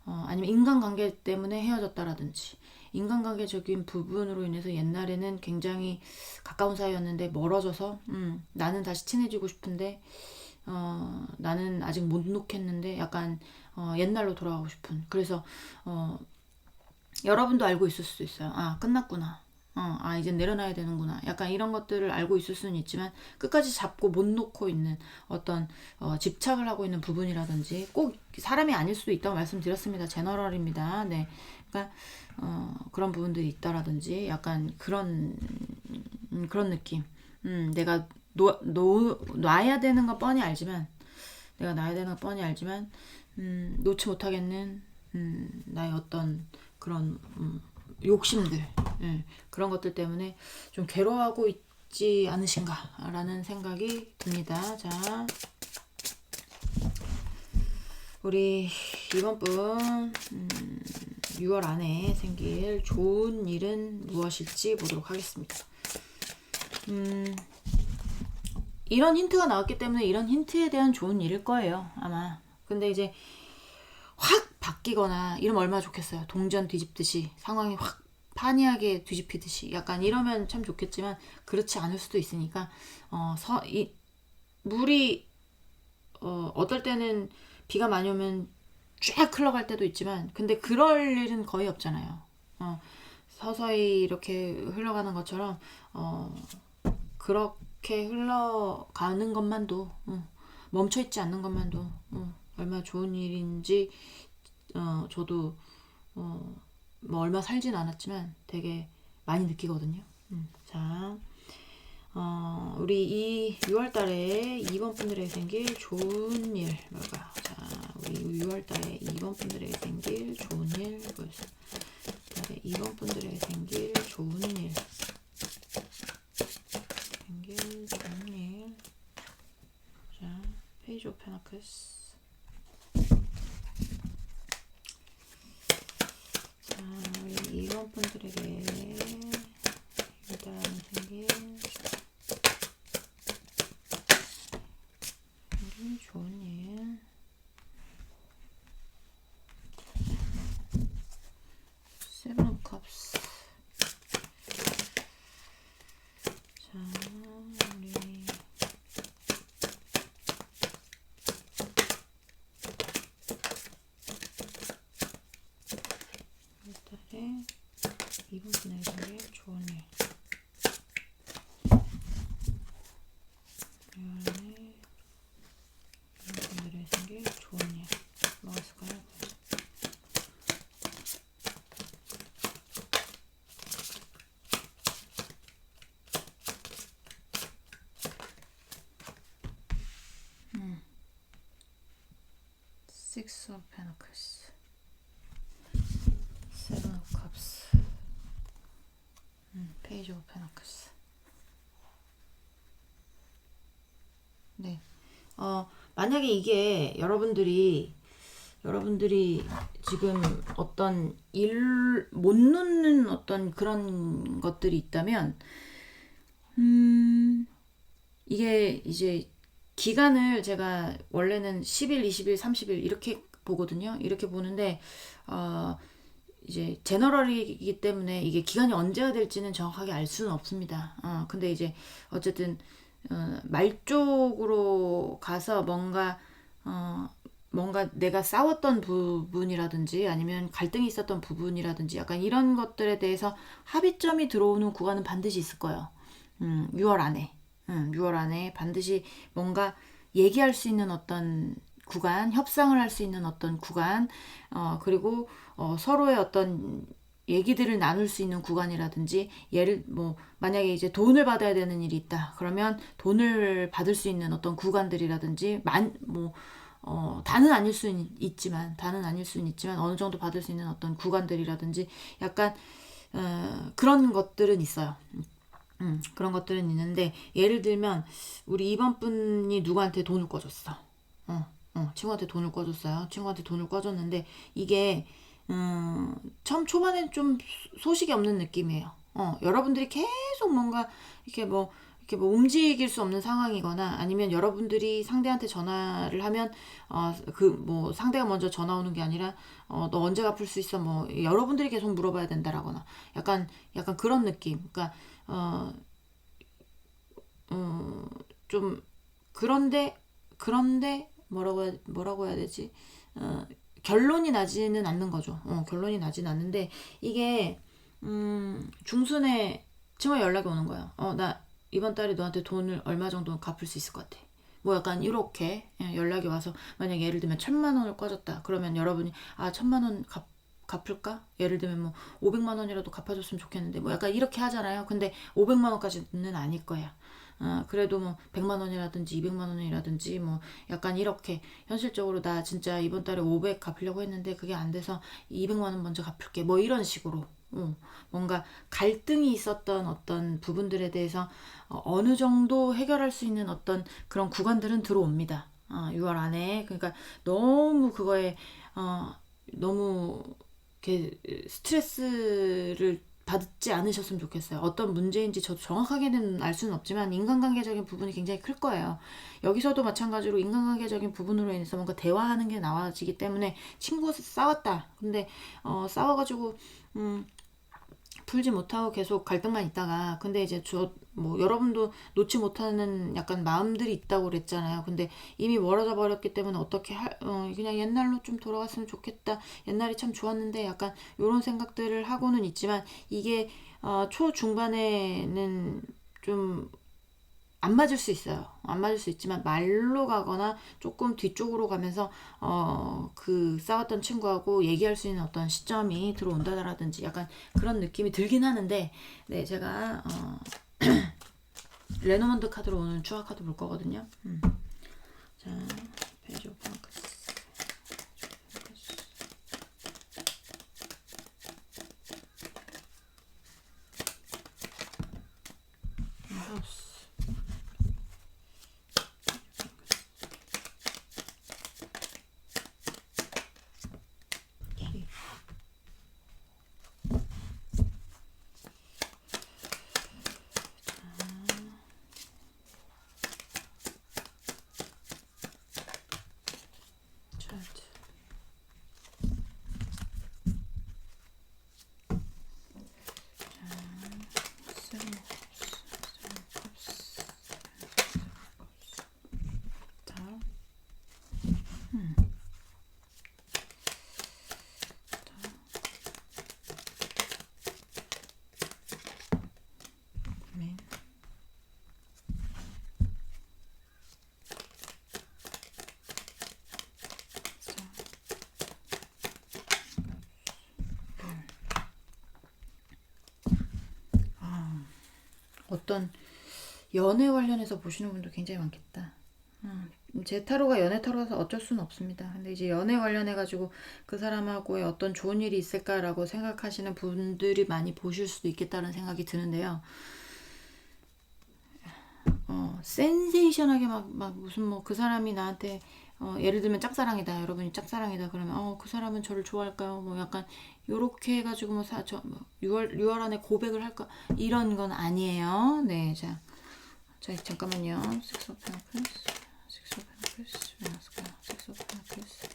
아니면 인간관계 때문에 헤어졌다라든지 인간관계적인 부분으로 인해서 옛날에는 굉장히 가까운 사이였는데 멀어져서 나는 다시 친해지고 싶은데 나는 아직 못 놓겠는데 약간 옛날로 돌아가고 싶은 그래서 여러분도 알고 있을 수도 있어요. 끝났구나. 이젠 내려놔야 되는구나. 약간 이런 것들을 알고 있을 수는 있지만 끝까지 잡고 못 놓고 있는 어떤 집착을 하고 있는 부분이라든지 꼭 사람이 아닐 수도 있다고 말씀드렸습니다. 제너럴입니다. 네, 그러니까 그런 부분들이 있다라든지 약간 그런 느낌. 내가 놔야 되는 거 뻔히 알지만 놓지 못하겠는 나의 어떤 그런 욕심들 그런 것들 때문에 좀 괴로워하고 있지 않으신가 라는 생각이 듭니다. 자, 우리 이번 분 6월 안에 생길 좋은 일은 무엇일지 보도록 하겠습니다. 이런 힌트가 나왔기 때문에 이런 힌트에 대한 좋은 일일 거예요, 아마. 근데 이제 확 바뀌거나 이러면 얼마나 좋겠어요. 동전 뒤집듯이 상황이 확 판이하게 뒤집히듯이 약간 이러면 참 좋겠지만 그렇지 않을 수도 있으니까 물이 어떨 때는 비가 많이 오면 쫙 흘러갈 때도 있지만 근데 그럴 일은 거의 없잖아요. 서서히 이렇게 흘러가는 것처럼 그렇게 흘러가는 것만도 멈춰있지 않는 것만도 얼마나 좋은 일인지 저도 뭐 얼마 살진 않았지만 되게 많이 느끼거든요. 자, 우리 이 6월달에 2번 분들에게 생길 좋은 일 뭘까요? 자, 우리 6월달에 2번 분들에게 생길 좋은 일 뭐였어요? 2번 분들에게 생길 좋은 일 자, 페이지 오브 페나클스. 자, 우리 2번 분들에게 일단 생길 좋은 일. 세븐 오브 컵스. 좋은 일. 유월안에 여러분들의 생길 좋은 일. 뭐가 있을까요? Six of Pentacles, Seven of Cups, Page of Pentacles. 네. 만약에 이게 여러분들이 지금 어떤 일 못 놓는 어떤 그런 것들이 있다면, 이게 이제 기간을 제가 원래는 10일, 20일, 30일 이렇게 보거든요. 이렇게 보는데, 이제 제너럴이기 때문에 이게 기간이 언제가 될지는 정확하게 알 수는 없습니다. 근데 이제 어쨌든 말 쪽으로 가서 뭔가 내가 싸웠던 부분이라든지 아니면 갈등이 있었던 부분이라든지 약간 이런 것들에 대해서 합의점이 들어오는 구간은 반드시 있을 거예요. 6월 안에. 6월 안에 반드시 뭔가 얘기할 수 있는 어떤 구간, 협상을 할 수 있는 어떤 구간, 그리고 서로의 어떤 얘기들을 나눌 수 있는 구간이라든지, 예를 만약에 이제 돈을 받아야 되는 일이 있다. 그러면 돈을 받을 수 있는 어떤 구간들이라든지, 다는 아닐 수는 있지만 어느 정도 받을 수 있는 어떤 구간들이라든지, 약간 그런 것들은 있어요. 그런 것들은 있는데, 예를 들면 우리 이번 분이 누구한테 돈을 꿔줬어. 친구한테 돈을 꿔줬어요. 친구한테 돈을 꿔줬는데 이게 처음 초반엔 좀 소식이 없는 느낌이에요. 여러분들이 계속 뭔가 이렇게 뭐 움직일 수 없는 상황이거나, 아니면 여러분들이 상대한테 전화를 하면 상대가 먼저 전화 오는 게 아니라 너 언제 갚을 수 있어, 여러분들이 계속 물어봐야 된다라거나, 약간 그런 느낌. 그러니까 좀 그런데 뭐라고 해야 되지? 결론이 나지는 않는 거죠. 결론이 나지는 않는데, 이게 중순에 친구가 연락이 오는 거예요. 나 이번 달에 너한테 돈을 얼마 정도 갚을 수 있을 것 같아. 약간 이렇게 연락이 와서, 만약에 예를 들면 1,000만 원을 꿔줬다. 그러면 여러분이 1,000만 원 갚을까? 예를 들면 500만 원이라도 갚아줬으면 좋겠는데, 약간 이렇게 하잖아요. 근데 500만 원까지는 아닐 거야. 그래도 100만 원이라든지 200만 원이라든지 약간 이렇게 현실적으로 나 진짜 이번 달에 500 갚으려고 했는데 그게 안 돼서 200만 원 먼저 갚을게. 이런 식으로. 뭔가 갈등이 있었던 어떤 부분들에 대해서 어느 정도 해결할 수 있는 어떤 그런 구간들은 들어옵니다. 6월 안에. 그러니까 너무 그거에 너무 이렇게 스트레스를 받지 않으셨으면 좋겠어요. 어떤 문제인지 저도 정확하게는 알 수는 없지만 인간관계적인 부분이 굉장히 클 거예요. 여기서도 마찬가지로 인간관계적인 부분으로 인해서 뭔가 대화하는 게 나와지기 때문에, 친구 싸웠다. 근데 싸워가지고 풀지 못하고 계속 갈등만 있다가, 근데 이제 여러분도 놓지 못하는 약간 마음들이 있다고 그랬잖아요. 근데 이미 멀어져 버렸기 때문에 어떻게 그냥 옛날로 좀 돌아갔으면 좋겠다. 옛날이 참 좋았는데, 약간 요런 생각들을 하고는 있지만, 이게 초중반에는 좀 안 맞을 수 있어요. 안 맞을 수 있지만 말로 가거나 조금 뒤쪽으로 가면서 그 싸웠던 친구하고 얘기할 수 있는 어떤 시점이 들어온다라든지, 약간 그런 느낌이 들긴 하는데, 네, 제가 레노먼드 카드로 오늘 추가 카드 볼 거거든요. 자, 페이지 오브 pentacles. 하우스. 어떤 연애 관련해서 보시는 분도 굉장히 많겠다. 제 타로가 연애 타로라서 어쩔 수는 없습니다. 근데 이제 연애 관련해가지고 그 사람하고의 어떤 좋은 일이 있을까라고 생각하시는 분들이 많이 보실 수도 있겠다는 생각이 드는데요. 센세이션하게 막 무슨 뭐 그 사람이 나한테 예를 들면 짝사랑이다. 여러분이 짝사랑이다. 그러면 그 사람은 저를 좋아할까요? 뭐 약간 요렇게 해가지고 뭐 6월 안에 고백을 할까? 이런 건 아니에요. 네, 자 잠깐만요. Six of Pentacles, Six of Pentacles, 왜 나왔을까요? Six of Pentacles.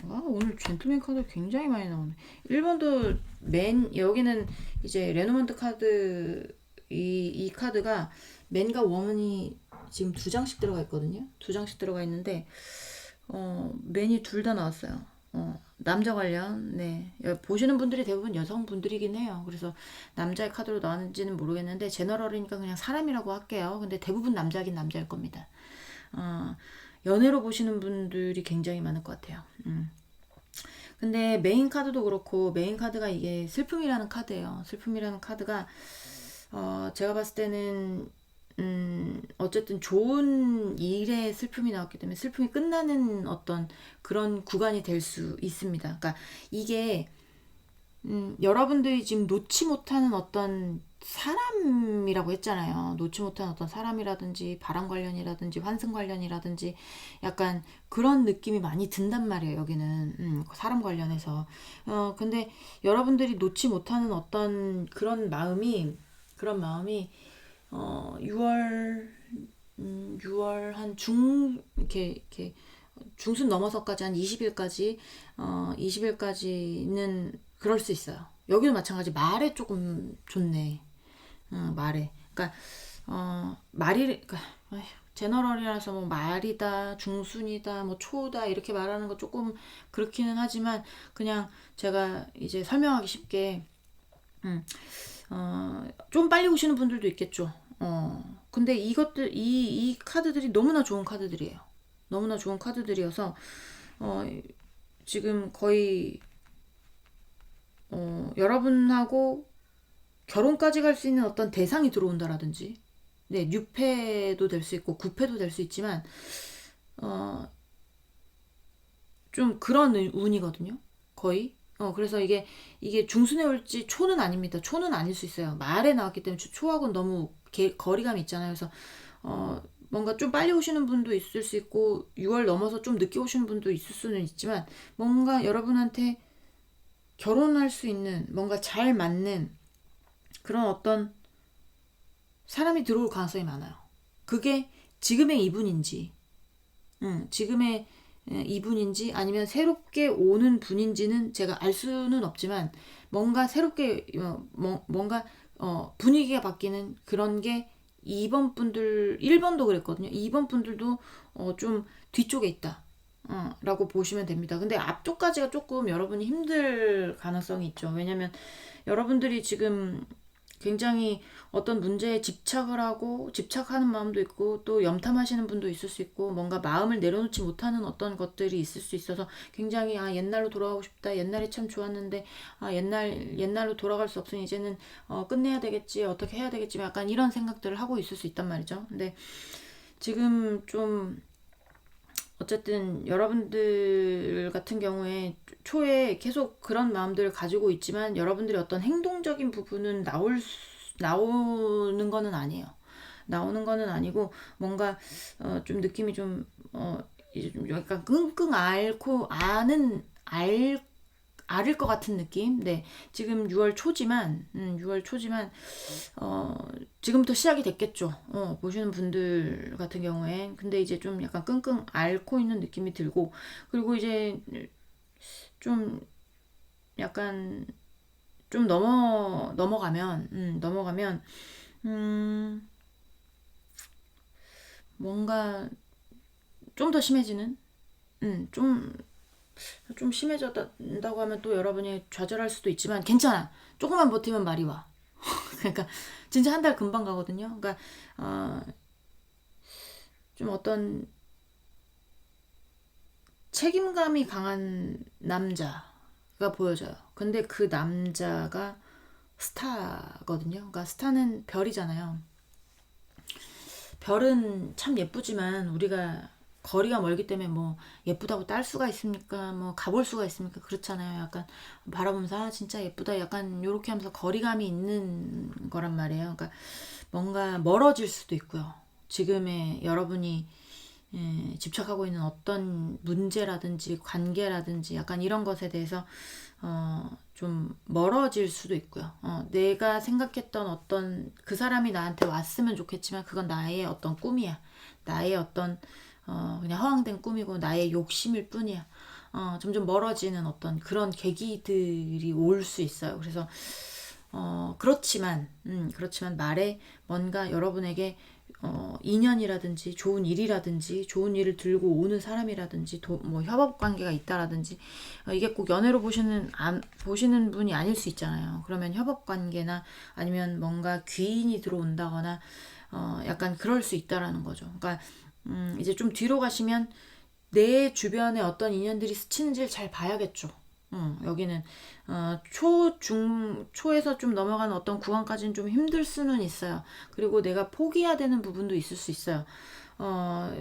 와, 오늘 젠틀맨 카드 굉장히 많이 나오네. 1번도 여기는 이제 레노먼트 카드, 이 카드가 맨과 워먼이 지금 2장씩 들어가 있거든요. 2장씩 들어가 있는데, 맨이 둘 다 나왔어요. 남자 관련, 네. 보시는 분들이 대부분 여성분들이긴 해요. 그래서 남자의 카드로 나왔는지는 모르겠는데, 제너럴이니까 그냥 사람이라고 할게요. 근데 대부분 남자긴 남자일 겁니다. 연애로 보시는 분들이 굉장히 많을 것 같아요. 근데 메인 카드도 그렇고, 메인 카드가 이게 슬픔이라는 카드예요. 슬픔이라는 카드가 제가 봤을 때는 어쨌든 좋은 일에 슬픔이 나왔기 때문에 슬픔이 끝나는 어떤 그런 구간이 될 수 있습니다. 그러니까 이게 여러분들이 지금 놓지 못하는 어떤 사람이라고 했잖아요. 놓지 못하는 어떤 사람이라든지 바람 관련이라든지 환승 관련이라든지 약간 그런 느낌이 많이 든단 말이에요. 여기는 사람 관련해서. 근데 여러분들이 놓지 못하는 어떤 그런 마음이 6월 한 이렇게 중순 넘어서까지 한 20일까지 20일까지는 그럴 수 있어요. 여기도 마찬가지. 말에 조금 좋네. 말에. 그러니까 그러니까 제너럴이라서 뭐 말이다, 중순이다, 뭐 초다 이렇게 말하는 거 조금 그렇기는 하지만 그냥 제가 이제 설명하기 쉽게 좀 빨리 오시는 분들도 있겠죠. 근데 이 카드들이 너무나 좋은 카드들이에요. 너무나 좋은 카드들이어서 지금 거의 여러분하고 결혼까지 갈 수 있는 어떤 대상이 들어온다라든지, 네, 6패도 될 수 있고 9패도 될 수 있지만 좀 그런 운이거든요. 거의. 그래서 이게 중순에 올지 초는 아닙니다. 초는 아닐 수 있어요. 말에 나왔기 때문에 초하고는 너무 거리감이 있잖아요. 그래서 뭔가 좀 빨리 오시는 분도 있을 수 있고 6월 넘어서 좀 늦게 오시는 분도 있을 수는 있지만 뭔가 여러분한테 결혼할 수 있는 뭔가 잘 맞는 그런 어떤 사람이 들어올 가능성이 많아요. 그게 지금의 이분인지, 지금의 이분인지 아니면 새롭게 오는 분인지는 제가 알 수는 없지만 뭔가 새롭게 뭔가 분위기가 바뀌는 그런 게 2번 분들 1번도 그랬거든요. 2번 분들도 좀 뒤쪽에 있다. 라고 보시면 됩니다. 근데 앞쪽까지가 조금 여러분이 힘들 가능성이 있죠. 왜냐면 여러분들이 지금 굉장히 어떤 문제에 집착하는 마음도 있고 또 염탐하시는 분도 있을 수 있고 뭔가 마음을 내려놓지 못하는 어떤 것들이 있을 수 있어서 굉장히 옛날로 돌아가고 싶다. 옛날이 참 좋았는데 옛날로 돌아갈 수 없으니 이제는 끝내야 되겠지. 어떻게 해야 되겠지. 약간 이런 생각들을 하고 있을 수 있단 말이죠. 근데 지금 좀 어쨌든 여러분들 같은 경우에 초에 계속 그런 마음들을 가지고 있지만 여러분들이 어떤 행동적인 부분은 나오는 거는 아니에요. 나오는 거는 아니고 뭔가 좀 느낌이 이제 좀 약간 끙끙 앓고 앓을 것 같은 느낌. 네, 지금 6월 초지만 6월 초지만 지금부터 시작이 됐겠죠. 보시는 분들 같은 경우엔. 근데 이제 좀 약간 끙끙 앓고 있는 느낌이 들고, 그리고 이제 좀 약간 좀 넘어가면 뭔가 좀 더 심해지는 좀 심해졌다고 하면 또 여러분이 좌절할 수도 있지만 괜찮아. 조금만 버티면 말이 와. 그러니까 진짜 한 달 금방 가거든요. 그러니까 어, 좀 어떤 책임감이 강한 남자가 보여져요. 근데 그 남자가 스타거든요. 그러니까 스타는 별이잖아요. 별은 참 예쁘지만 우리가 거리가 멀기 때문에 뭐 예쁘다고 딸 수가 있습니까? 뭐 가볼 수가 있습니까? 그렇잖아요. 약간 바라보면서 아 진짜 예쁘다. 약간 요렇게 하면서 거리감이 있는 거란 말이에요. 그러니까 뭔가 멀어질 수도 있고요. 지금의 여러분이 집착하고 있는 어떤 문제라든지 관계라든지 약간 이런 것에 대해서 좀 멀어질 수도 있고요. 내가 생각했던 어떤 그 사람이 나한테 왔으면 좋겠지만 그건 나의 어떤 꿈이야. 나의 어떤 그냥 허황된 꿈이고 나의 욕심일 뿐이야. 점점 멀어지는 어떤 그런 계기들이 올 수 있어요. 그래서 그렇지만 말에 뭔가 여러분에게 인연이라든지 좋은 일이라든지 좋은 일을 들고 오는 사람이라든지 뭐 협업 관계가 있다라든지 이게 꼭 연애로 보시는 분이 아닐 수 있잖아요. 그러면 협업 관계나 아니면 뭔가 귀인이 들어온다거나 약간 그럴 수 있다라는 거죠. 그러니까 이제 좀 뒤로 가시면 내 주변에 어떤 인연들이 스치는지를 잘 봐야겠죠. 여기는 초에서 좀 넘어가는 어떤 구간까지는 좀 힘들 수는 있어요. 그리고 내가 포기해야 되는 부분도 있을 수 있어요. 어,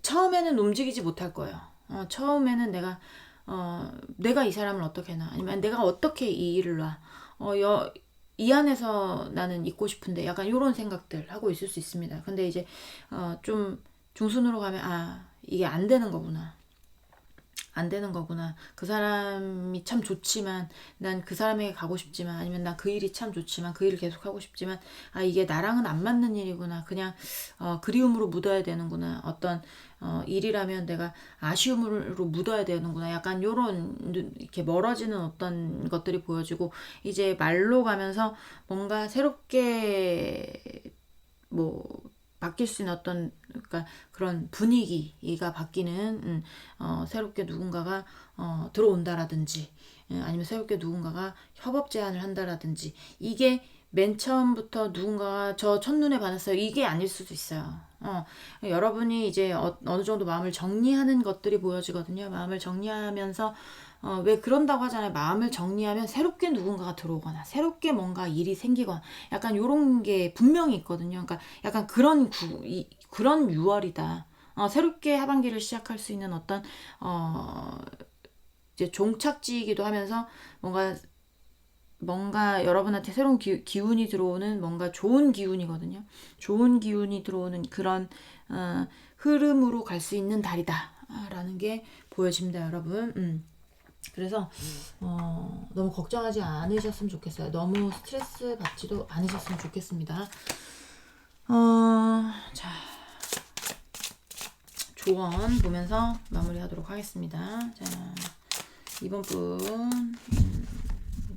처음에는 움직이지 못할 거예요. 처음에는 내가 이 사람을 어떻게 놔? 아니면 내가 어떻게 이 일을 놔? 이 안에서 나는 있고 싶은데 약간 이런 생각들 하고 있을 수 있습니다. 근데 이제 좀 중순으로 가면 이게 안 되는 거구나. 안 되는 거구나. 그 사람이 참 좋지만 난 그 사람에게 가고 싶지만 아니면 나 그 일이 참 좋지만 그 일을 계속 하고 싶지만 이게 나랑은 안 맞는 일이구나. 그냥 그리움으로 묻어야 되는구나. 어떤 일이라면 내가 아쉬움으로 묻어야 되는구나. 약간 요런 이렇게 멀어지는 어떤 것들이 보여지고 이제 말로 가면서 뭔가 새롭게 뭐 바뀔 수 있는 어떤 그러니까 그런 분위기가 바뀌는 새롭게 누군가가 들어온다라든지 아니면 새롭게 누군가가 협업 제안을 한다라든지 이게 맨 처음부터 누군가가 저 첫눈에 반했어요. 이게 아닐 수도 있어요. 여러분이 이제 어느 정도 마음을 정리하는 것들이 보여지거든요. 마음을 정리하면서 왜 그런다고 하잖아요. 마음을 정리하면 새롭게 누군가가 들어오거나 새롭게 뭔가 일이 생기거나 약간 요런 게 분명히 있거든요. 그러니까 약간 그런 6월이다. 새롭게 하반기를 시작할 수 있는 어떤 이제 종착지이기도 하면서 뭔가 여러분한테 새로운 기운이 들어오는 뭔가 좋은 기운이거든요. 좋은 기운이 들어오는 그런 흐름으로 갈 수 있는 달이다라는 게 보여집니다, 여러분. 그래서 너무 걱정하지 않으셨으면 좋겠어요. 너무 스트레스 받지도 않으셨으면 좋겠습니다. 자, 조언 보면서 마무리하도록 하겠습니다. 자, 이번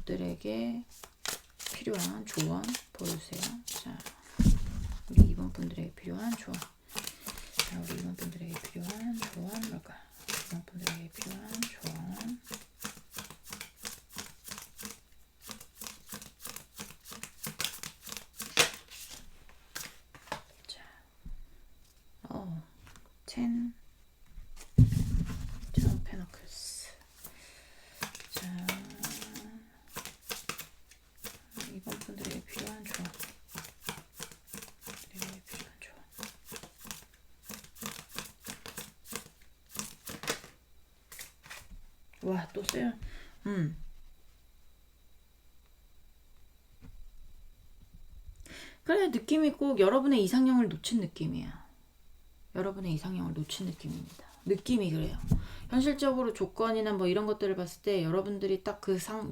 분들에게 필요한 조언 보여주세요. 자, 우리 이번 분들에게 필요한 조언. 자, 우리 이번 분들에게 필요한 조언 뭘까? 이번 분들에게 필요한 조언. 자, 10 페너클스. 자, 이번 분들에게 필요한 조언. 와, 또 세요. 그래, 느낌이 꼭 여러분의 이상형을 놓친 느낌이야. 여러분의 이상형을 놓친 느낌입니다. 느낌이 그래요. 현실적으로 조건이나 뭐 이런 것들을 봤을 때 여러분들이 딱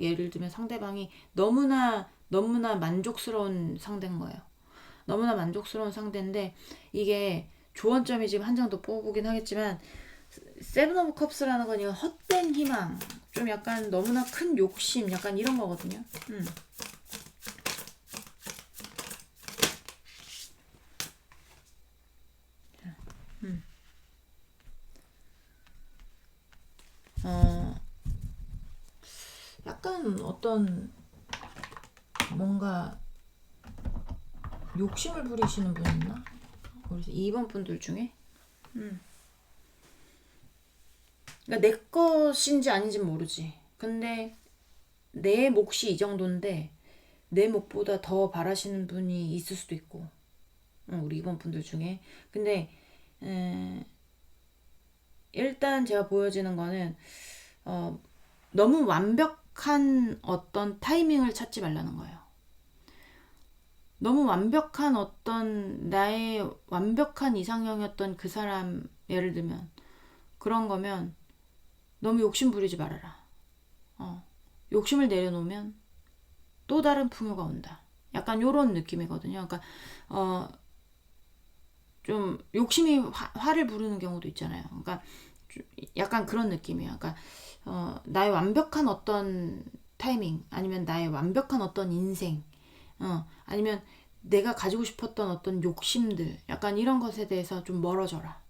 예를 들면 상대방이 너무나 만족스러운 상대인 거예요. 너무나 만족스러운 상대인데 이게 조언점이 지금 한 장 더 뽑으긴 하겠지만 세븐 오브 컵스라는 건 이건 헛된 희망, 좀 약간 너무나 큰 욕심, 약간 이런 거거든요. 이분은 어떤 뭔가 욕심을 부리시는 분 있나? 그래서 2번 분들 중에 그러니까 내 것인지 아닌지 모르지. 근데 내 몫이 이 정도인데 내 몫보다 더 바라시는 분이 있을 수도 있고 우리 2번 분들 중에. 근데 일단 제가 보여지는 거는 너무 완벽한 어떤 타이밍을 찾지 말라는 거예요. 너무 완벽한 어떤 나의 완벽한 이상형이었던 그 사람, 예를 들면 그런 거면 너무 욕심 부리지 말아라. 욕심을 내려놓으면 또 다른 풍요가 온다. 약간 요런 느낌이거든요. 그러니까 좀 욕심이 화를 부르는 경우도 있잖아요. 그러니까 약간 그런 느낌이에요. 그러니까 나의 완벽한 어떤 타이밍, 아니면 나의 완벽한 어떤 인생, 아니면 내가 가지고 싶었던 어떤 욕심들, 약간 이런 것에 대해서 좀 멀어져라.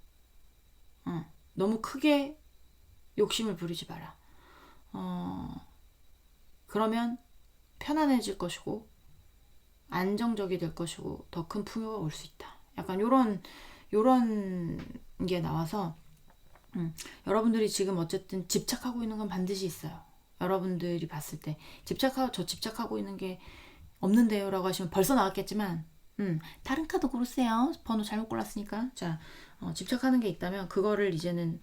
너무 크게 욕심을 부리지 마라. 그러면 편안해질 것이고 안정적이 될 것이고 더 큰 풍요가 올 수 있다. 약간 요런 게 나와서 여러분들이 지금 어쨌든 집착하고 있는 건 반드시 있어요. 여러분들이 봤을 때 저 집착하고 있는 게 없는데요 라고 하시면 벌써 나왔겠지만 다른 카드 고르세요. 번호 잘못 골랐으니까. 자, 집착하는 게 있다면 그거를 이제는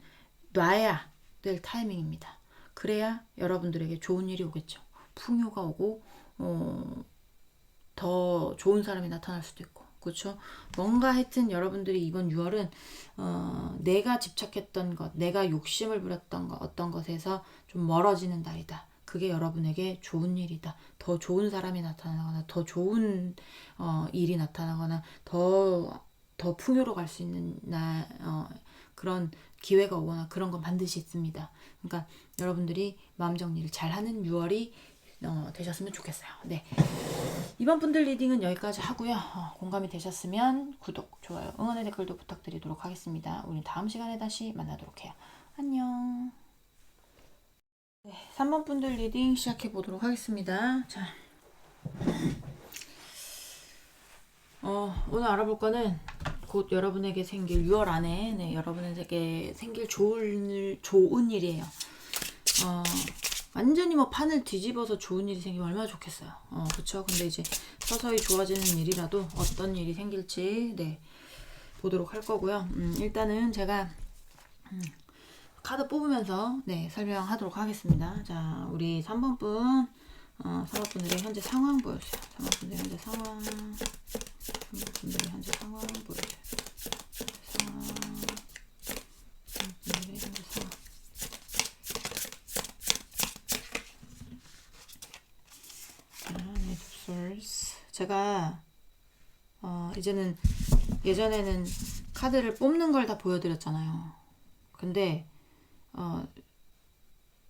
놔야 될 타이밍입니다. 그래야 여러분들에게 좋은 일이 오겠죠. 풍요가 오고 더 좋은 사람이 나타날 수도 있고, 그렇죠? 뭔가 하여튼 여러분들이 이번 6월은 내가 집착했던 것, 내가 욕심을 부렸던 것, 어떤 것에서 좀 멀어지는 달이다. 그게 여러분에게 좋은 일이다. 더 좋은 사람이 나타나거나 더 좋은 일이 나타나거나 더 풍요로 갈 수 있는 그런 기회가 오거나 그런 건 반드시 있습니다. 그러니까 여러분들이 마음 정리를 잘하는 6월이 되셨으면 좋겠어요. 네. 이번 분들 리딩은 여기까지 하고요. 공감이 되셨으면 구독, 좋아요, 응원의 댓글도 부탁드리도록 하겠습니다. 우리 다음 시간에 다시 만나도록 해요. 안녕. 네, 3번 분들 리딩 시작해 보도록 하겠습니다. 자, 오늘 알아볼 거는 곧 여러분에게 생길 6월 안에 여러분에게 생길 좋은 일이에요. 완전히 뭐 판을 뒤집어서 좋은 일이 생기면 얼마나 좋겠어요. 그쵸? 근데 이제 서서히 좋아지는 일이라도 어떤 일이 생길지 보도록 할 거고요. 일단은 제가 카드 뽑으면서 설명하도록 하겠습니다. 자, 우리 3번 분, 3번 분들의 현재 상황 보여주세요. 3번 분들의 현재 상황, 3번 분들의 현재 상황 보여주세요. 상황, 3번 분들의 현재 상황. 제가 이제는 예전에는 카드를 뽑는 걸 다 보여드렸잖아요. 근데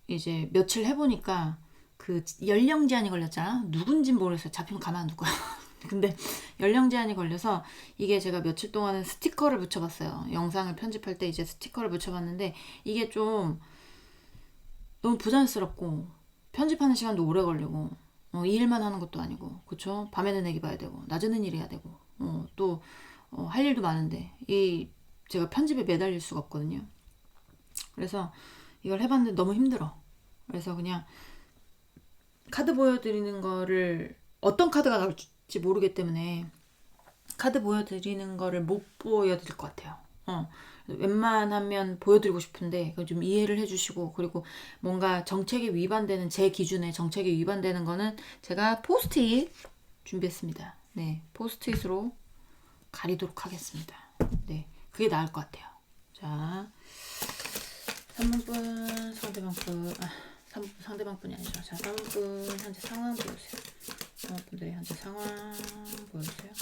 이제 며칠 해보니까 그 연령 제한이 걸렸잖아. 누군진 모르겠어요. 잡히면 가만 안 둘 거야. 근데 연령 제한이 걸려서 이게 제가 며칠 동안은 스티커를 붙여봤어요. 영상을 편집할 때 이제 스티커를 붙여봤는데 이게 좀 너무 부자연스럽고 편집하는 시간도 오래 걸리고 이 일만 하는 것도 아니고, 그쵸? 밤에는 애기 봐야 되고 낮에는 일해야 되고 또 할 일도 많은데 제가 편집에 매달릴 수가 없거든요. 그래서 이걸 해봤는데 너무 힘들어. 그래서 그냥 카드 보여드리는 거를 어떤 카드가 나올지 모르기 때문에 카드 보여드리는 거를 못 보여드릴 것 같아요. 웬만하면 보여드리고 싶은데 그거 좀 이해를 해주시고, 그리고 뭔가 정책에 위반되는, 제 기준에 정책에 위반되는 거는 제가 포스트잇 준비했습니다. 네, 포스트잇으로 가리도록 하겠습니다. 네, 그게 나을 것 같아요. 자, 3번 분 상대방 분이 아니죠. 자, 3번 분 현재 상황 보여주세요. 3번 분들의 현재 상황 보여주세요.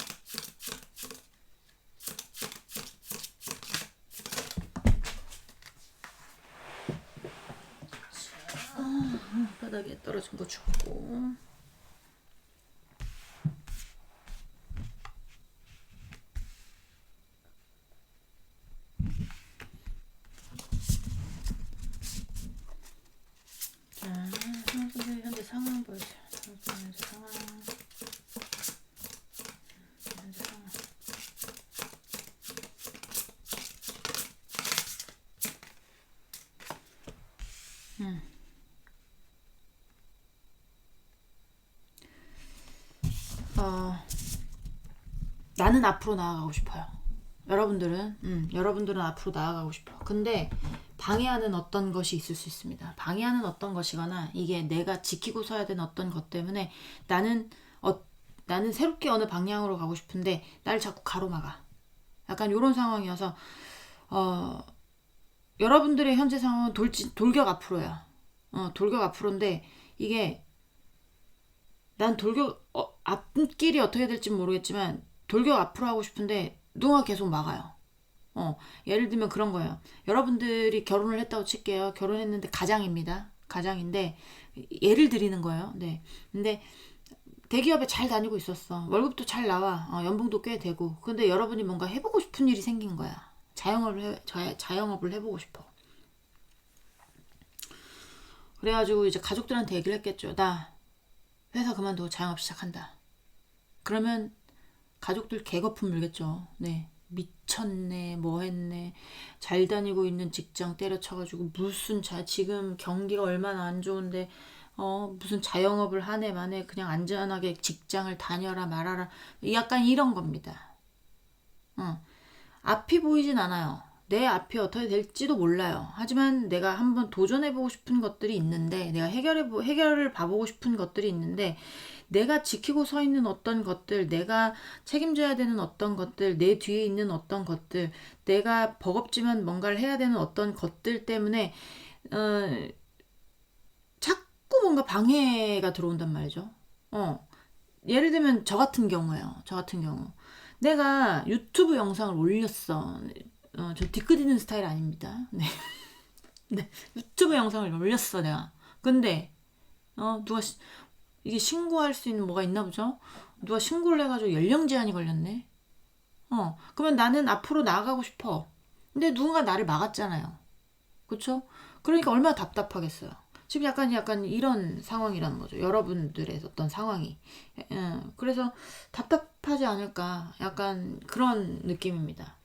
바닥에 떨어진 거 줍고, 자, 현재 상황 어, 나는 앞으로 나아가고 싶어요. 여러분들은 앞으로 나아가고 싶어. 근데 방해하는 어떤 것이 있을 수 있습니다. 방해하는 어떤 것이거나 이게 내가 지키고 서야 되는 어떤 것 때문에 나는 나는 새롭게 어느 방향으로 가고 싶은데 나를 자꾸 가로막아. 약간 이런 상황이어서 여러분들의 현재 상황은 돌격 앞으로야. 돌격 앞으로인데 이게 난 돌격 앞길이 어떻게 될지 모르겠지만 돌격 앞으로 하고 싶은데 누가 계속 막아요. 예를 들면 그런 거예요. 여러분들이 결혼을 했다고 칠게요. 결혼했는데 가장입니다. 가장인데 예를 드리는 거예요. 네. 근데 대기업에 잘 다니고 있었어. 월급도 잘 나와. 연봉도 꽤 되고. 근데 여러분이 뭔가 해보고 싶은 일이 생긴 거야. 자영업을 해보고 싶어. 그래가지고 이제 가족들한테 얘기를 했겠죠. 나 회사 그만두고 자영업 시작한다. 그러면 가족들 개거품 물겠죠. 네. 미쳤네, 뭐 했네. 잘 다니고 있는 직장 때려쳐가지고 지금 경기가 얼마나 안 좋은데 무슨 자영업을 하네 마네 그냥 안전하게 직장을 다녀라 말아라. 약간 이런 겁니다. 앞이 보이진 않아요. 내 앞이 어떻게 될지도 몰라요. 하지만 내가 한번 도전해보고 싶은 것들이 있는데, 내가 해결을 봐보고 싶은 것들이 있는데, 내가 지키고 서 있는 어떤 것들, 내가 책임져야 되는 어떤 것들, 내 뒤에 있는 어떤 것들, 내가 버겁지만 뭔가를 해야 되는 어떤 것들 때문에, 자꾸 뭔가 방해가 들어온단 말이죠. 예를 들면 저 같은 경우예요. 저 같은 경우. 내가 유튜브 영상을 올렸어. 저 뒤끝있는 스타일 아닙니다. 네. 네. 유튜브 영상을 올렸어, 내가. 근데, 이게 신고할 수 있는 뭐가 있나 보죠? 누가 신고를 해가지고 연령 제한이 걸렸네? 그러면 나는 앞으로 나아가고 싶어. 근데 누군가 나를 막았잖아요. 그쵸? 그러니까 얼마나 답답하겠어요. 지금 약간 이런 상황이라는 거죠. 여러분들의 어떤 상황이. 그래서 답답하지 않을까. 약간 그런 느낌입니다.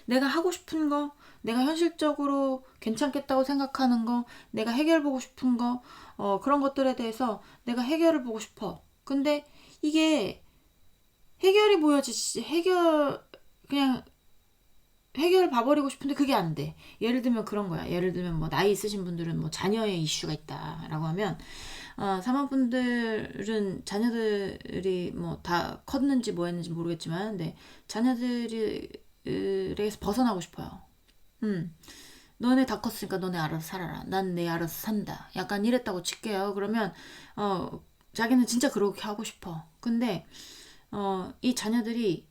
내가 하고 싶은 거, 내가 현실적으로 괜찮겠다고 생각하는 거, 내가 해결보고 싶은 거, 그런 것들에 대해서 내가 해결을 보고 싶어. 근데 이게 해결이 보여지지, 그냥 해결을 봐버리고 싶은데 그게 안 돼. 예를 들면 그런 거야. 예를 들면 뭐 나이 있으신 분들은 뭐 자녀의 이슈가 있다라고 하면 사모분들은 자녀들이 뭐 다 컸는지 뭐 했는지 모르겠지만 네, 자녀들에서 벗어나고 싶어요. 너네 다 컸으니까 너네 알아서 살아라. 난 내 알아서 산다. 약간 이랬다고 칠게요. 그러면 자기는 진짜 그렇게 하고 싶어. 근데 이 자녀들이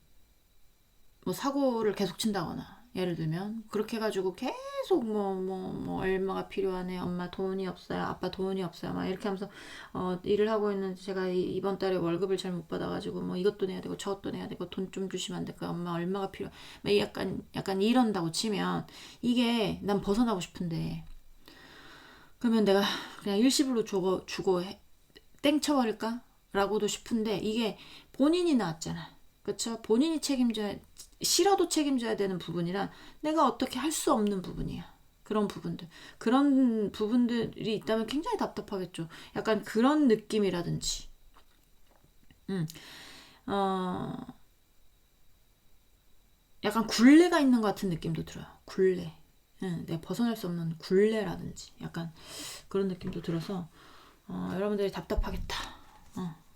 뭐 사고를 계속 친다거나 예를 들면 그렇게 해가지고 계속 뭐 얼마가 필요하네 엄마 돈이 없어요 아빠 돈이 없어요 막 이렇게 하면서 일을 하고 있는데 제가 이번 달에 월급을 잘 못 받아가지고 뭐 이것도 내야 되고 저것도 내야 되고 돈 좀 주시면 안 될까요 엄마 얼마가 필요해 막 약간 이런다고 치면 이게 난 벗어나고 싶은데 그러면 내가 그냥 일시불로 주고 땡쳐버릴까 라고도 싶은데 이게 본인이 나왔잖아 그쵸 본인이 책임져야 싫어도 책임져야 되는 부분이란 내가 어떻게 할 수 없는 부분이야. 그런 부분들이 있다면 굉장히 답답하겠죠. 약간 그런 느낌이라든지, 어, 약간 굴레가 있는 것 같은 느낌도 들어요. 굴레. 내가 벗어날 수 없는 굴레라든지, 약간 그런 느낌도 들어서, 여러분들이 답답하겠다.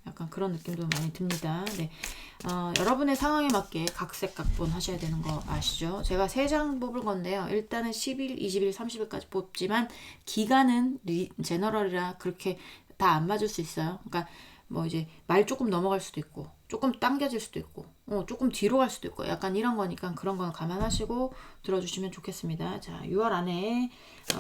약간 그런 느낌도 많이 듭니다. 네. 여러분의 상황에 맞게 각색 각본 하셔야 되는 거 아시죠? 제가 3장 뽑을 건데요. 일단은 10일, 20일, 30일까지 뽑지만 기간은 제너럴이라 그렇게 다 안 맞을 수 있어요. 그러니까 뭐 이제 말 조금 넘어갈 수도 있고 조금 당겨질 수도 있고 조금 뒤로 갈 수도 있고 약간 이런 거니까 그런 건 감안하시고 들어주시면 좋겠습니다. 자, 6월 안에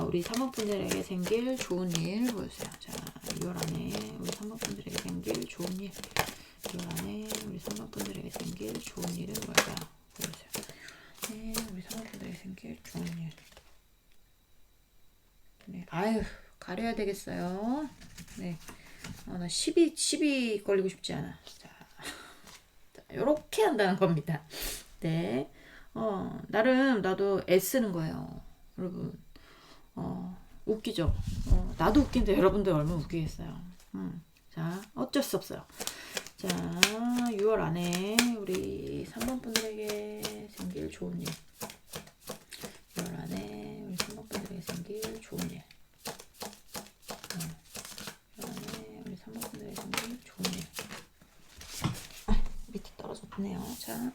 우리 사모분들에게 생길 좋은 일 보여주세요. 자, 6월 안에 우리 사모분들에게 생길 좋은 일 6월 안에 우리 사모분들에게 생길 좋은 일은 뭘까요? 보여주세요. 네, 우리 사모분들에게 생길 좋은 일. 네, 아유 가려야 되겠어요. 네. 나 12 걸리고 싶지 않아. 자, 요렇게 한다는 겁니다. 네. 나름 나도 애쓰는 거예요. 여러분. 웃기죠. 나도 웃긴데 여러분들 얼마나 웃기겠어요. 자, 어쩔 수 없어요. 자, 6월 안에 우리 3번 분들에게 생길 좋은 일. 6월 안에 우리 3번 분들에게 생길 좋은 일. 6월 안에 우리 3번 분들에게 생길 좋은 일. 밑에 떨어졌네요. 자,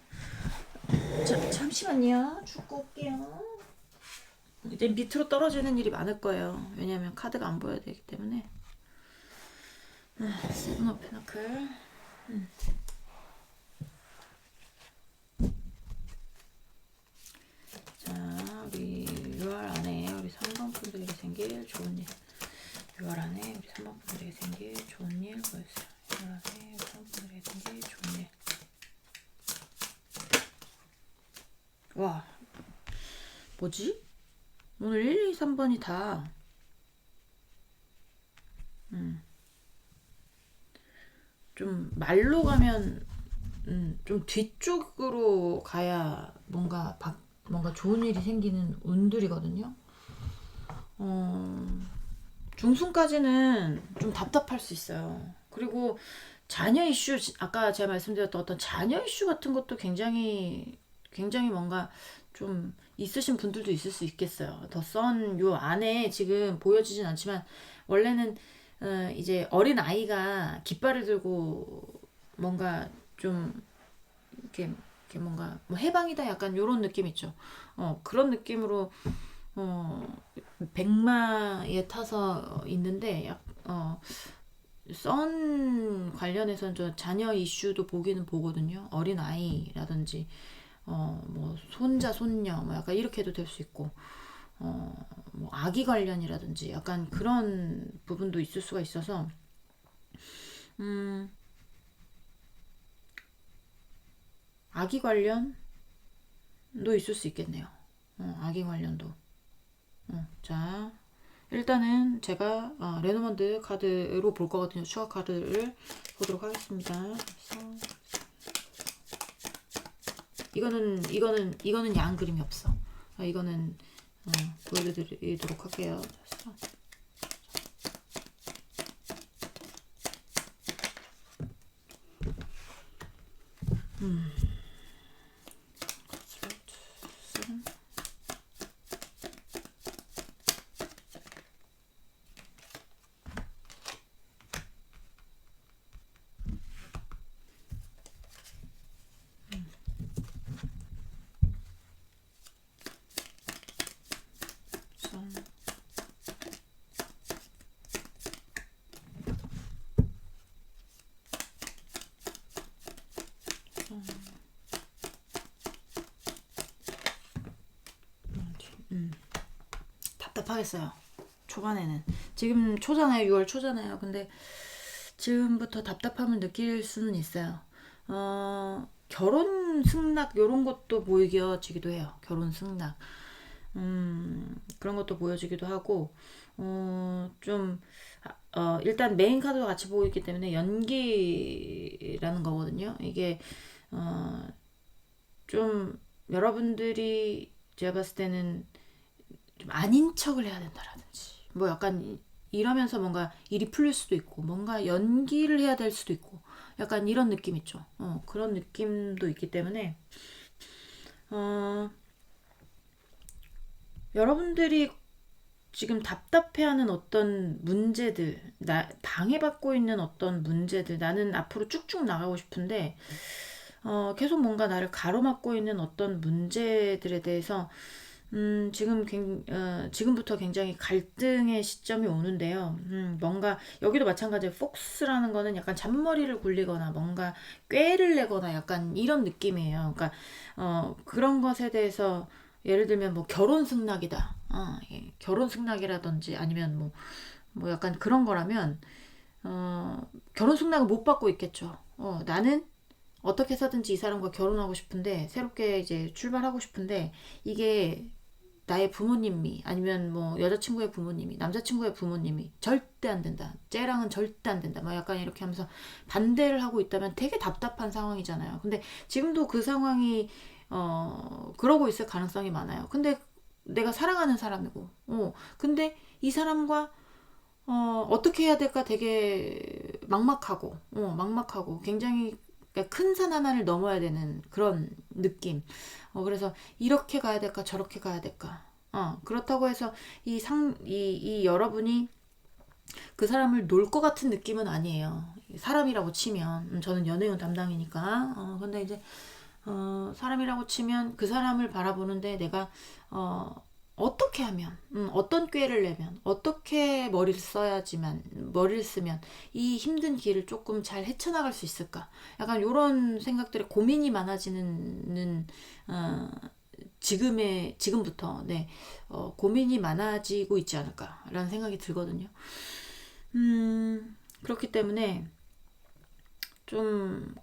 잠시만요. 죽고 올게요. 이제 밑으로 떨어지는 일이 많을 거예요. 왜냐하면 카드가 안 보여야 되기 때문에. 세븐 오브 페너클. 자, 우리 6월 안에 우리 3번 분들에게 생길 좋은 일. 6월 안에 우리 3번 분들에게 생길 좋은 일 보여주세요. 6월 안에 우리 3번 분들에게 생길 좋은 일. 와, 뭐지? 오늘 1, 2, 3번이 다 좀 말로 가면 좀 뒤쪽으로 가야 뭔가 좋은 일이 생기는 운들이거든요. 중순까지는 좀 답답할 수 있어요. 그리고 자녀 이슈, 아까 제가 말씀드렸던 어떤 자녀 이슈 같은 것도 굉장히 뭔가 좀 있으신 분들도 있을 수 있겠어요. 더 선 요 안에 지금 보여지진 않지만 원래는 이제 어린 아이가 깃발을 들고 뭔가 좀 이렇게 뭔가 뭐 해방이다 약간 요런 느낌 있죠. 그런 느낌으로 백마에 타서 있는데 선 관련해서는 저 자녀 이슈도 보기는 보거든요. 어린 아이라든지 뭐 손자 손녀 뭐 약간 이렇게 해도 될 수 있고 뭐 아기 관련이라든지 약간 그런 부분도 있을 수가 있어서 아기 관련도 있을 수 있겠네요. 아기 관련도. 자, 일단은 제가 레노먼드 카드로 볼 거거든요. 추가 카드를 보도록 하겠습니다. 그래서 이거는 양 그림이 없어. 이거는 보여드리도록 할게요. 답답하겠어요. 초반에는. 지금 초잖아요. 6월 초잖아요. 근데 지금부터 답답함을 느낄 수는 있어요. 결혼 승낙 요런 것도 보여지기도 해요. 결혼 승낙. 그런 것도 보여지기도 하고 좀 일단 메인 카드도 같이 보이기 때문에 연기라는 거거든요. 이게 좀 여러분들이 제가 봤을 때는 좀 아닌 척을 해야 된다라든지 뭐 약간 이러면서 뭔가 일이 풀릴 수도 있고 뭔가 연기를 해야 될 수도 있고 약간 이런 느낌 있죠. 그런 느낌도 있기 때문에 여러분들이 지금 답답해하는 어떤 문제들, 방해받고 있는 어떤 문제들, 나는 앞으로 쭉쭉 나가고 싶은데 계속 뭔가 나를 가로막고 있는 어떤 문제들에 대해서 지금부터 굉장히 갈등의 시점이 오는데요. 뭔가, 여기도 마찬가지예요. 폭스라는 거는 약간 잔머리를 굴리거나 뭔가 꾀를 내거나 약간 이런 느낌이에요. 그러니까, 그런 것에 대해서 예를 들면 뭐 결혼 승낙이다. 예. 결혼 승낙이라든지 아니면 뭐 약간 그런 거라면, 결혼 승낙을 못 받고 있겠죠. 나는 어떻게 해서든지 이 사람과 결혼하고 싶은데, 새롭게 이제 출발하고 싶은데, 이게 나의 부모님이 아니면 뭐 여자친구의 부모님이 남자친구의 부모님이 절대 안 된다. 쟤랑은 절대 안 된다. 막 약간 이렇게 하면서 반대를 하고 있다면 되게 답답한 상황이잖아요. 근데 지금도 그 상황이 그러고 있을 가능성이 많아요. 근데 내가 사랑하는 사람이고, 근데 이 사람과 어떻게 해야 될까 되게 막막하고 굉장히 큰 산 하나를 넘어야 되는 그런 느낌. 그래서 이렇게 가야 될까, 저렇게 가야 될까. 그렇다고 해서 이 여러분이 그 사람을 놀 것 같은 느낌은 아니에요. 사람이라고 치면, 저는 연애운 담당이니까. 근데 이제, 사람이라고 치면 그 사람을 바라보는데 내가, 어떻게 하면, 어떤 꾀를 내면, 어떻게 머리를 쓰면 이 힘든 길을 조금 잘 헤쳐나갈 수 있을까? 약간 이런 생각들에 고민이 많아지는, 지금부터, 네, 고민이 많아지고 있지 않을까라는 생각이 들거든요. 그렇기 때문에 좀,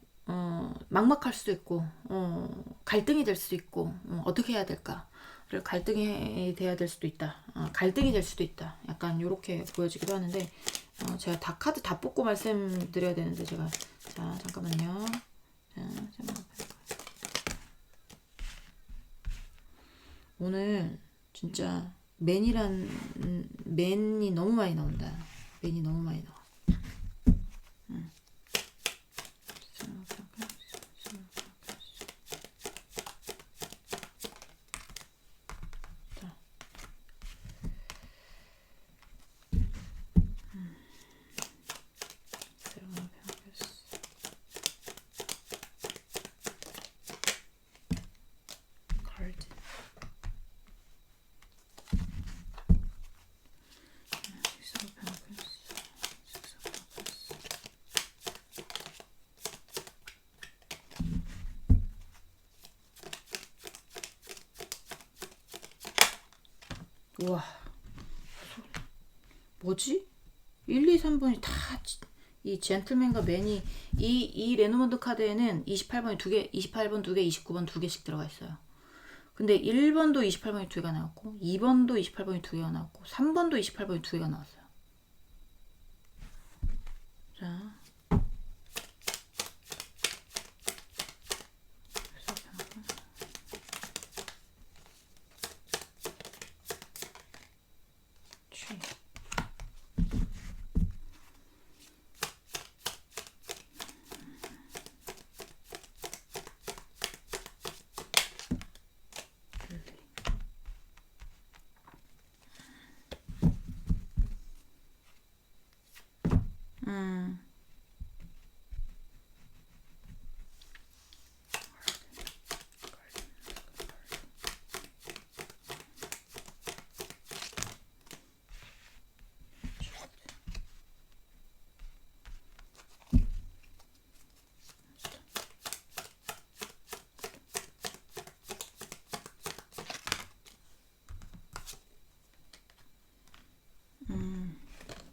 막막할 수도 있고, 갈등이 될 수도 있고, 어떻게 해야 될까를 갈등이 돼야 될 수도 있다. 갈등이 될 수도 있다. 약간 요렇게 보여지기도 하는데, 제가 다 카드 다 뽑고 말씀드려야 되는데, 제가, 자, 잠깐만요. 자, 오늘 진짜 맨이 너무 많이 나온다. 맨이 너무 많이 나와. 우와, 뭐지? 1, 2, 3번이 다 이 젠틀맨과 맨이 이 레노먼드 카드에는 28번이 두 개, 28번 두 개, 29번 두 개씩 들어가 있어요. 근데 1번도 28번이 두 개가 나왔고 2번도 28번이 두 개가 나왔고 3번도 28번이 두 개가 나왔어요. 자,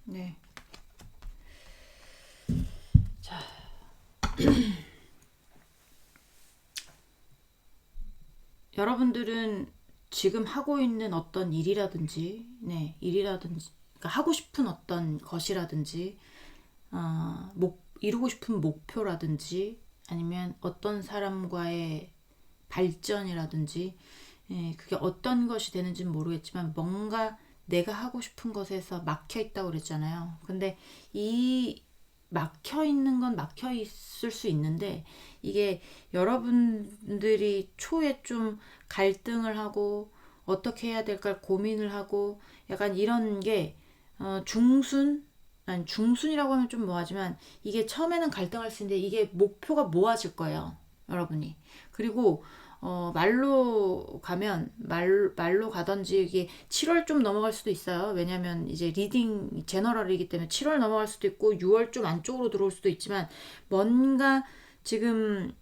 네. 자, 여러분들은 지금 하고 있는 어떤 일이라든지, 네, 그러니까 하고 싶은 어떤 것이라든지, 이루고 싶은 목표라든지, 아니면 어떤 사람과의 발전이라든지, 그게 어떤 것이 되는지는 모르겠지만, 뭔가 내가 하고 싶은 것에서 막혀 있다고 그랬잖아요. 근데 이 막혀 있는 건 막혀 있을 수 있는데, 이게 여러분들이 초에 좀 갈등을 하고 어떻게 해야 될까 고민을 하고 약간 이런 게 아니 중순이라고 하면 좀 뭐하지만 이게 처음에는 갈등할 수 있는데 이게 목표가 모아질 거예요, 여러분이. 그리고 말로 가던지 이게 7월 좀 넘어갈 수도 있어요. 왜냐면 이제 리딩 제너럴이기 때문에 7월 넘어갈 수도 있고 6월 좀 안쪽으로 들어올 수도 있지만 뭔가 지금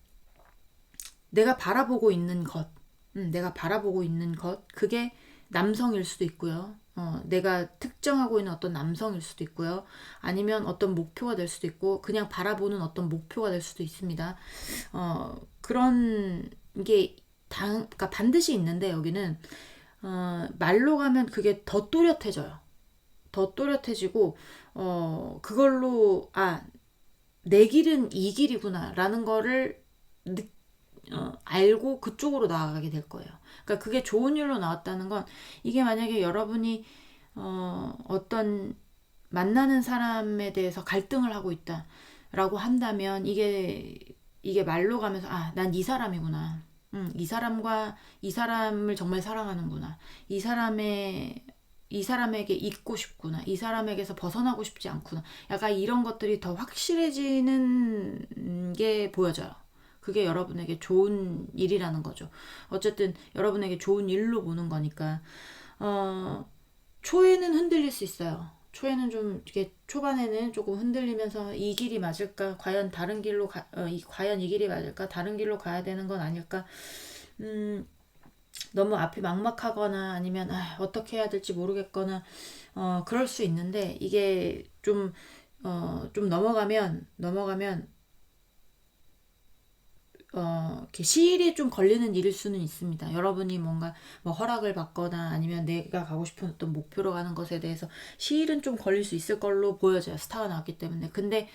내가 바라보고 있는 것, 그게 남성일 수도 있고요. 내가 특정하고 있는 어떤 남성일 수도 있고요. 아니면 어떤 목표가 될 수도 있고, 그냥 바라보는 어떤 목표가 될 수도 있습니다. 그런 게 그러니까 반드시 있는데 여기는 말로 가면 그게 더 또렷해져요. 더 또렷해지고 그걸로 내 길은 이 길이구나 라는 거를 알고 그쪽으로 나아가게 될 거예요. 그러니까 그게 좋은 일로 나왔다는 건, 이게 만약에 여러분이 어떤 만나는 사람에 대해서 갈등을 하고 있다라고 한다면, 이게 말로 가면서, 난 이 사람이구나. 이 사람을 정말 사랑하는구나. 이 사람에게 있고 싶구나. 이 사람에게서 벗어나고 싶지 않구나. 약간 이런 것들이 더 확실해지는 게 보여져요. 그게 여러분에게 좋은 일이라는 거죠. 어쨌든 여러분에게 좋은 일로 보는 거니까. 초에는 흔들릴 수 있어요. 초에는 좀 이렇게, 초반에는 조금 흔들리면서 이 길이 맞을까? 과연 다른 길로 과연 이 길이 맞을까? 다른 길로 가야 되는 건 아닐까? 너무 앞이 막막하거나 아니면 어떻게 해야 될지 모르겠거나 그럴 수 있는데, 이게 좀 넘어가면 이렇게 시일이 좀 걸리는 일일 수는 있습니다. 여러분이 뭔가 뭐 허락을 받거나 아니면 내가 가고 싶은 어떤 목표로 가는 것에 대해서 시일은 좀 걸릴 수 있을 걸로 보여져요. 스타가 나왔기 때문에. 근데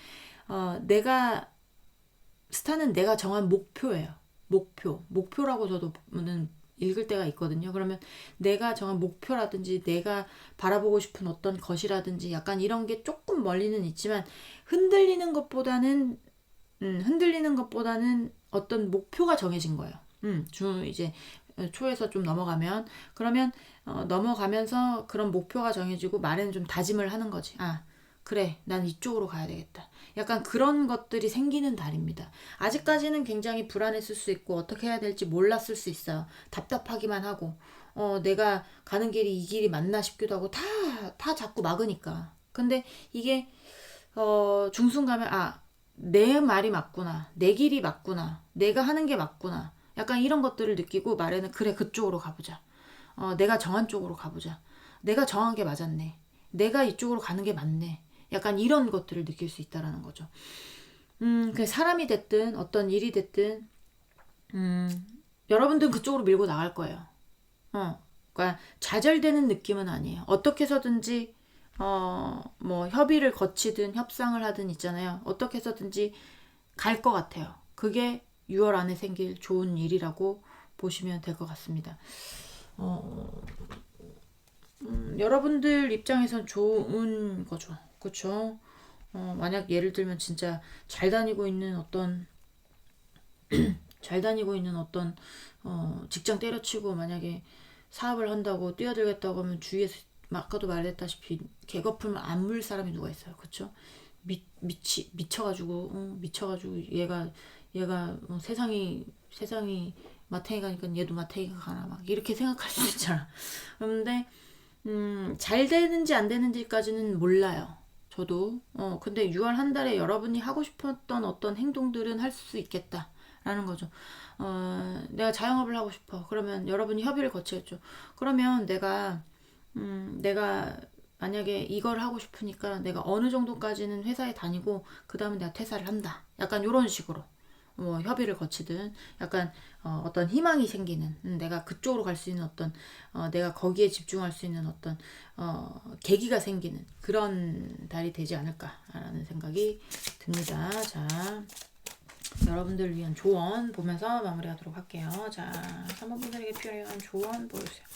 스타는 내가 정한 목표예요. 목표라고 저는 읽을 때가 있거든요. 그러면 내가 정한 목표라든지 내가 바라보고 싶은 어떤 것이라든지 약간 이런 게 조금 멀리는 있지만, 흔들리는 것보다는 어떤 목표가 정해진 거예요. 이제 초에서 좀 넘어가면, 그러면 넘어가면서 그런 목표가 정해지고 말에는 좀 다짐을 하는 거지. 그래, 난 이쪽으로 가야 되겠다. 약간 그런 것들이 생기는 달입니다. 아직까지는 굉장히 불안했을 수 있고 어떻게 해야 될지 몰랐을 수 있어요. 답답하기만 하고 내가 가는 길이 이 길이 맞나 싶기도 하고, 다 자꾸 막으니까. 근데 이게 중순 가면 내 말이 맞구나. 내 길이 맞구나. 내가 하는 게 맞구나. 약간 이런 것들을 느끼고 말에는, 그래, 그쪽으로 가보자. 내가 정한 쪽으로 가보자. 내가 정한 게 맞았네. 내가 이쪽으로 가는 게 맞네. 약간 이런 것들을 느낄 수 있다라는 거죠. 그 사람이 됐든 어떤 일이 됐든 여러분들은 그쪽으로 밀고 나갈 거예요. 그러니까 좌절되는 느낌은 아니에요. 어떻게 해서든지 뭐 협의를 거치든 협상을 하든 있잖아요. 어떻게 해서든지 갈 것 같아요. 그게 6월 안에 생길 좋은 일이라고 보시면 될 것 같습니다. 여러분들 입장에선 좋은 거죠. 그쵸? 만약 예를 들면 진짜 잘 다니고 있는 어떤 직장 때려치고 만약에 사업을 한다고 뛰어들겠다고 하면, 주위에서 아까도 말했다시피 개거품을 안 물 사람이 누가 있어요. 그쵸? 미쳐가지고 얘가 세상이 마탱이 가니까 얘도 마탱이가 가나, 막 이렇게 생각할 수 있잖아. 그런데 잘 되는지 안 되는지까지는 몰라요. 저도. 근데 6월 한 달에 여러분이 하고 싶었던 어떤 행동들은 할 수 있겠다라는 거죠. 내가 자영업을 하고 싶어. 그러면 여러분이 협의를 거치겠죠. 그러면 내가 만약에 이걸 하고 싶으니까 내가 어느 정도까지는 회사에 다니고 그 다음에 내가 퇴사를 한다. 약간 이런 식으로. 협의를 거치든 약간 어떤 희망이 생기는, 내가 그쪽으로 갈 수 있는 어떤 내가 거기에 집중할 수 있는 어떤 계기가 생기는 그런 달이 되지 않을까라는 생각이 듭니다. 자, 여러분들 위한 조언 보면서 마무리하도록 할게요. 자, 3번 분들에게 필요한 조언 보여주세요.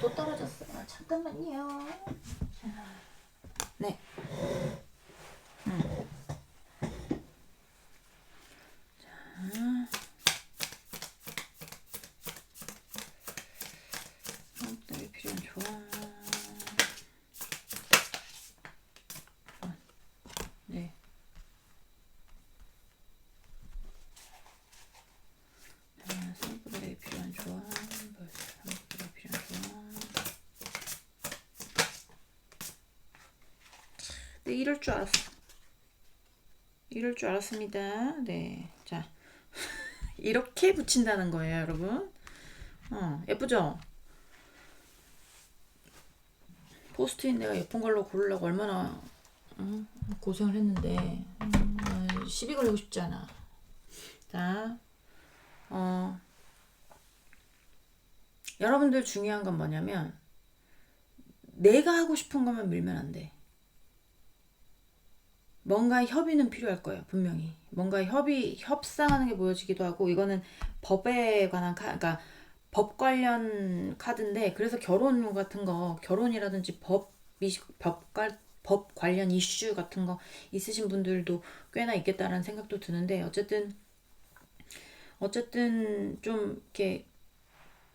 또 떨어졌어요. 잠깐만요. 네. 여러분들에게 필요한 조언. 네. 사람들에게 필요한 조언 보여주세요. 사람들에게 필요한 조언. 네, 이럴 줄 알았어. 이럴 줄 알았습니다. 네. 자, 이렇게 붙인다는 거예요, 여러분. 예쁘죠? 포스트잇 내가 예쁜 걸로 고르려고 얼마나 고생을 했는데 시비 걸리고 싶지 않아. 자, 여러분들 중요한 건 뭐냐면, 내가 하고 싶은 것만 밀면 안 돼. 뭔가 협의는 필요할 거예요. 분명히. 뭔가 협상하는 게 보여지기도 하고, 이거는 법에 관한 그러니까 법 관련 카드인데, 그래서 결혼 같은 거, 결혼이라든지 법 관련 이슈 같은 거 있으신 분들도 꽤나 있겠다라는 생각도 드는데, 어쨌든 좀 이렇게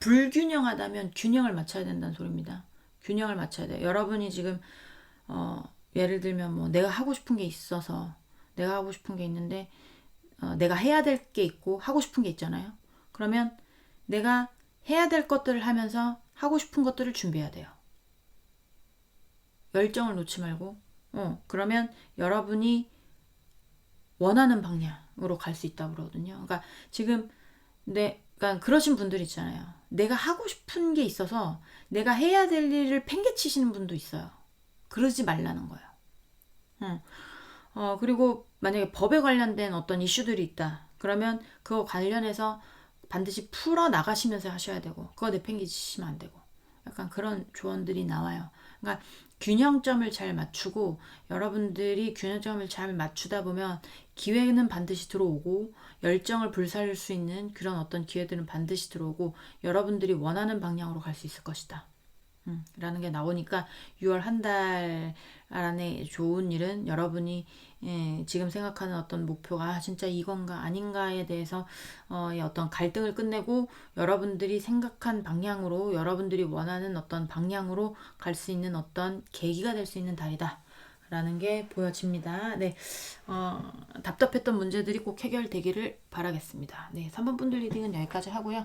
불균형하다면 균형을 맞춰야 된다는 소리입니다. 균형을 맞춰야 돼요. 여러분이 지금 어, 예를 들면 뭐 내가 하고 싶은 게 있어서 내가 하고 싶은 게 있는데 내가 해야 될 게 있고 하고 싶은 게 있잖아요. 그러면 내가 해야 될 것들을 하면서 하고 싶은 것들을 준비해야 돼요. 열정을 놓지 말고. 그러면 여러분이 원하는 방향으로 갈 수 있다고 그러거든요. 그러니까 지금 그러니까 그러신 분들 있잖아요. 내가 하고 싶은 게 있어서 내가 해야 될 일을 팽개치시는 분도 있어요. 그러지 말라는 거예요. 그리고 만약에 법에 관련된 어떤 이슈들이 있다. 그러면 그거 관련해서 반드시 풀어 나가시면서 하셔야 되고, 그거 내팽개치시면 안 되고. 약간 그런 조언들이 나와요. 그러니까 균형점을 잘 맞추고, 여러분들이 균형점을 잘 맞추다 보면 기회는 반드시 들어오고, 열정을 불살릴 수 있는 그런 어떤 기회들은 반드시 들어오고, 여러분들이 원하는 방향으로 갈 수 있을 것이다. 라는 게 나오니까 6월 한 달 안에 좋은 일은 여러분이 지금 생각하는 어떤 목표가 진짜 이건가 아닌가에 대해서 어떤 갈등을 끝내고 여러분들이 생각한 방향으로 여러분들이 원하는 어떤 방향으로 갈 수 있는 어떤 계기가 될 수 있는 달이다. 라는 게 보여집니다. 네, 답답했던 문제들이 꼭 해결되기를 바라겠습니다. 네, 3번 분들 리딩은 여기까지 하고요.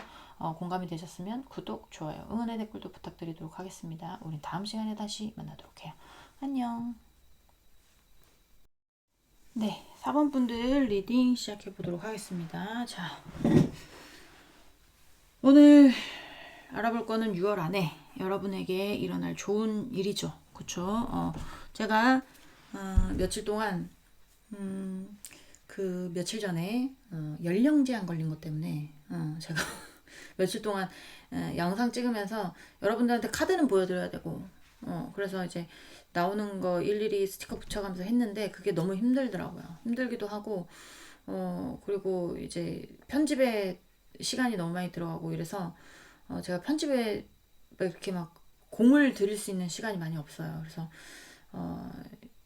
공감이 되셨으면 구독, 좋아요, 응원의 댓글도 부탁드리도록 하겠습니다. 우리 다음 시간에 다시 만나도록 해요. 안녕. 네, 4번 분들 리딩 시작해 보도록 하겠습니다. 자, 오늘 알아볼 거는 6월 안에 여러분에게 일어날 좋은 일이죠. 그쵸? 제가 며칠 동안 그 며칠 전에 연령 제한 걸린 것 때문에 제가 며칠 동안 영상 찍으면서 여러분들한테 카드는 보여드려야 되고 그래서 이제 나오는 거 일일이 스티커 붙여가면서 했는데 그게 너무 힘들더라고요. 힘들기도 하고 그리고 이제 편집에 시간이 너무 많이 들어가고 이래서 제가 편집에 이렇게 막 공을 들일 수 있는 시간이 많이 없어요. 그래서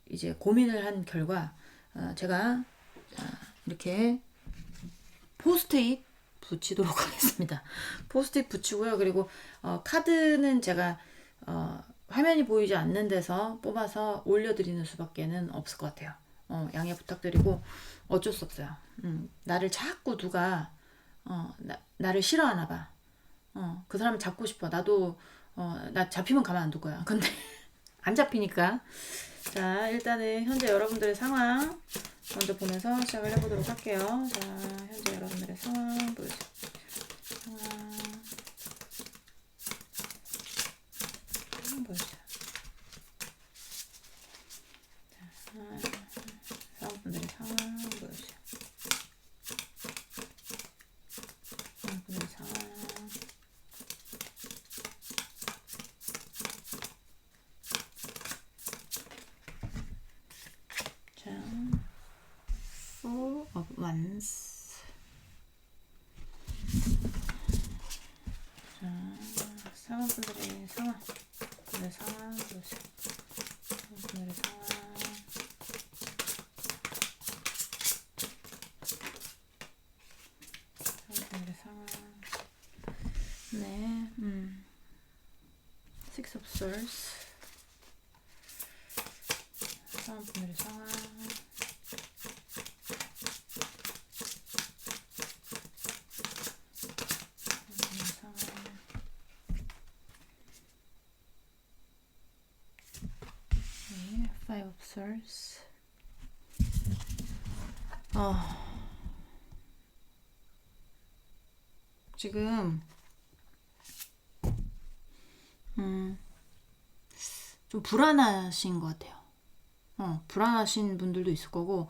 이제 고민을 한 결과 제가 이렇게 포스트잇 붙이도록 하겠습니다. 포스트잇 붙이고요. 그리고 카드는 제가 화면이 보이지 않는 데서 뽑아서 올려드리는 수밖에는 없을 것 같아요. 양해 부탁드리고 어쩔 수 없어요. 나를 자꾸 누가 나를 싫어하나 봐. 그 사람을 잡고 싶어. 나도 나 잡히면 가만 안 둘 거야. 근데 안 잡히니까. 자, 일단은 현재 여러분들의 상황 먼저 보면서 시작을 해보도록 할게요. 자, 현재 여러분들의 상황 보여주세요. 상황 보여주세요. 자, 여러분들의 상황 보여주세요. 여러분들의 상황. 자, Four of Wands. 자, 사원분들의 상황. 분들의 상황 보세요. 사원분들의 상황. 사원분들의 상황. 네, Six of Swords. 사원분들의 상황. Five of Swords. 지금 좀 불안하신 것 같아요. 불안하신 분들도 있을 거고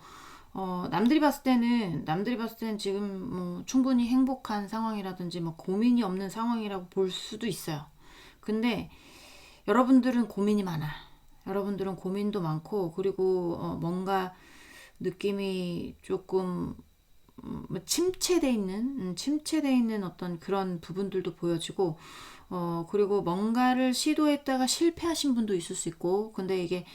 남들이 봤을 때는 지금 뭐 충분히 행복한 상황이라든지 뭐 고민이 없는 상황이라고 볼 수도 있어요. 근데 여러분들은 고민이 많아. 여러분들은 고민도 많고 그리고 뭔가 느낌이 조금 침체돼 있는 어떤 그런 부분들도 보여지고, 그리고 뭔가를 시도했다가 실패하신 분도 있을 수 있고, 근데 이게,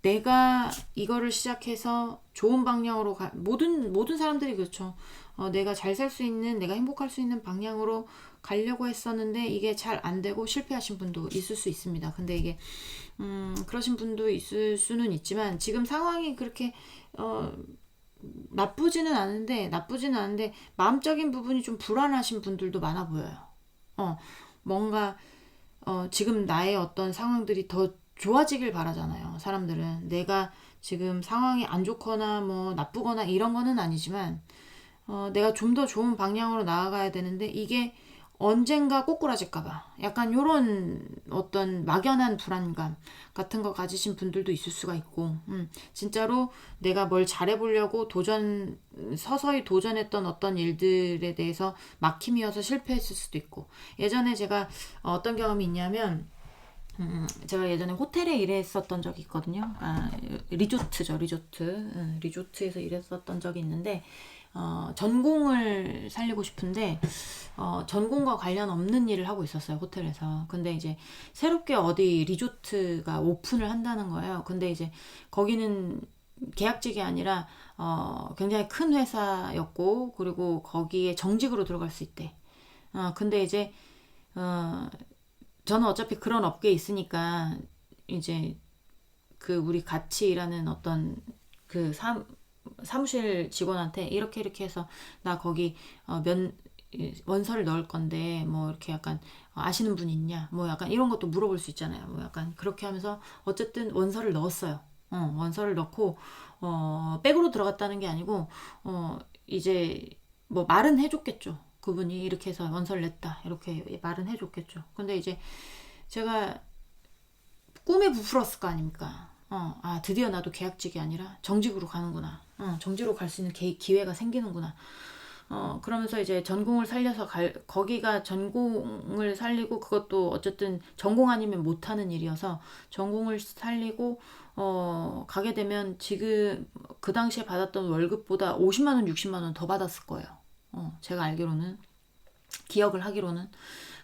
내가 이거를 시작해서 좋은 방향으로 모든 사람들이 그렇죠. 내가 잘 살 수 있는, 내가 행복할 수 있는 방향으로 가려고 했었는데 이게 잘 안 되고 실패하신 분도 있을 수 있습니다. 근데 이게 그러신 분도 있을 수는 있지만 지금 상황이 그렇게 나쁘지는 않은데 마음적인 부분이 좀 불안하신 분들도 많아 보여요. 뭔가 지금 나의 어떤 상황들이 더 좋아지길 바라잖아요. 사람들은 내가 지금 상황이 안 좋거나 뭐 나쁘거나 이런 거는 아니지만 내가 좀 더 좋은 방향으로 나아가야 되는데 이게 언젠가 꼬꾸라질까봐 약간 요런 어떤 막연한 불안감 같은 거 가지신 분들도 있을 수가 있고, 진짜로 내가 뭘 잘해보려고 서서히 도전했던 어떤 일들에 대해서 막힘이어서 실패했을 수도 있고, 예전에 제가 어떤 경험이 있냐면, 제가 예전에 호텔에 일했었던 적이 있거든요. 리조트죠, 리조트. 리조트에서 일했었던 적이 있는데, 전공을 살리고 싶은데, 전공과 관련 없는 일을 하고 있었어요, 호텔에서. 근데 이제 새롭게 어디 리조트가 오픈을 한다는 거예요. 근데 이제 거기는 계약직이 아니라, 굉장히 큰 회사였고, 그리고 거기에 정직으로 들어갈 수 있대. 근데 이제, 저는 어차피 그런 업계에 있으니까 이제 그 우리 같이 일하는 어떤 그 사무실 직원한테 이렇게 해서 나 거기 원서를 넣을 건데 뭐 이렇게 약간 아시는 분 있냐 뭐 약간 이런 것도 물어볼 수 있잖아요. 뭐 약간 그렇게 하면서 어쨌든 원서를 넣었어요. 원서를 넣고 백으로 들어갔다는 게 아니고 이제 뭐 말은 해줬겠죠. 그분이 이렇게 해서 원서를 냈다 이렇게 말은 해줬겠죠. 근데 이제 제가 꿈에 부풀었을 거 아닙니까? 드디어 나도 계약직이 아니라 정직으로 가는구나. 정직으로 갈 수 있는 기회가 생기는구나. 그러면서 이제 전공을 살려서 거기가 전공을 살리고 그것도 어쨌든 전공 아니면 못하는 일이어서 전공을 살리고, 가게 되면 지금 그 당시에 받았던 월급보다 50만원, 60만원 더 받았을 거예요. 제가 알기로는, 기억을 하기로는.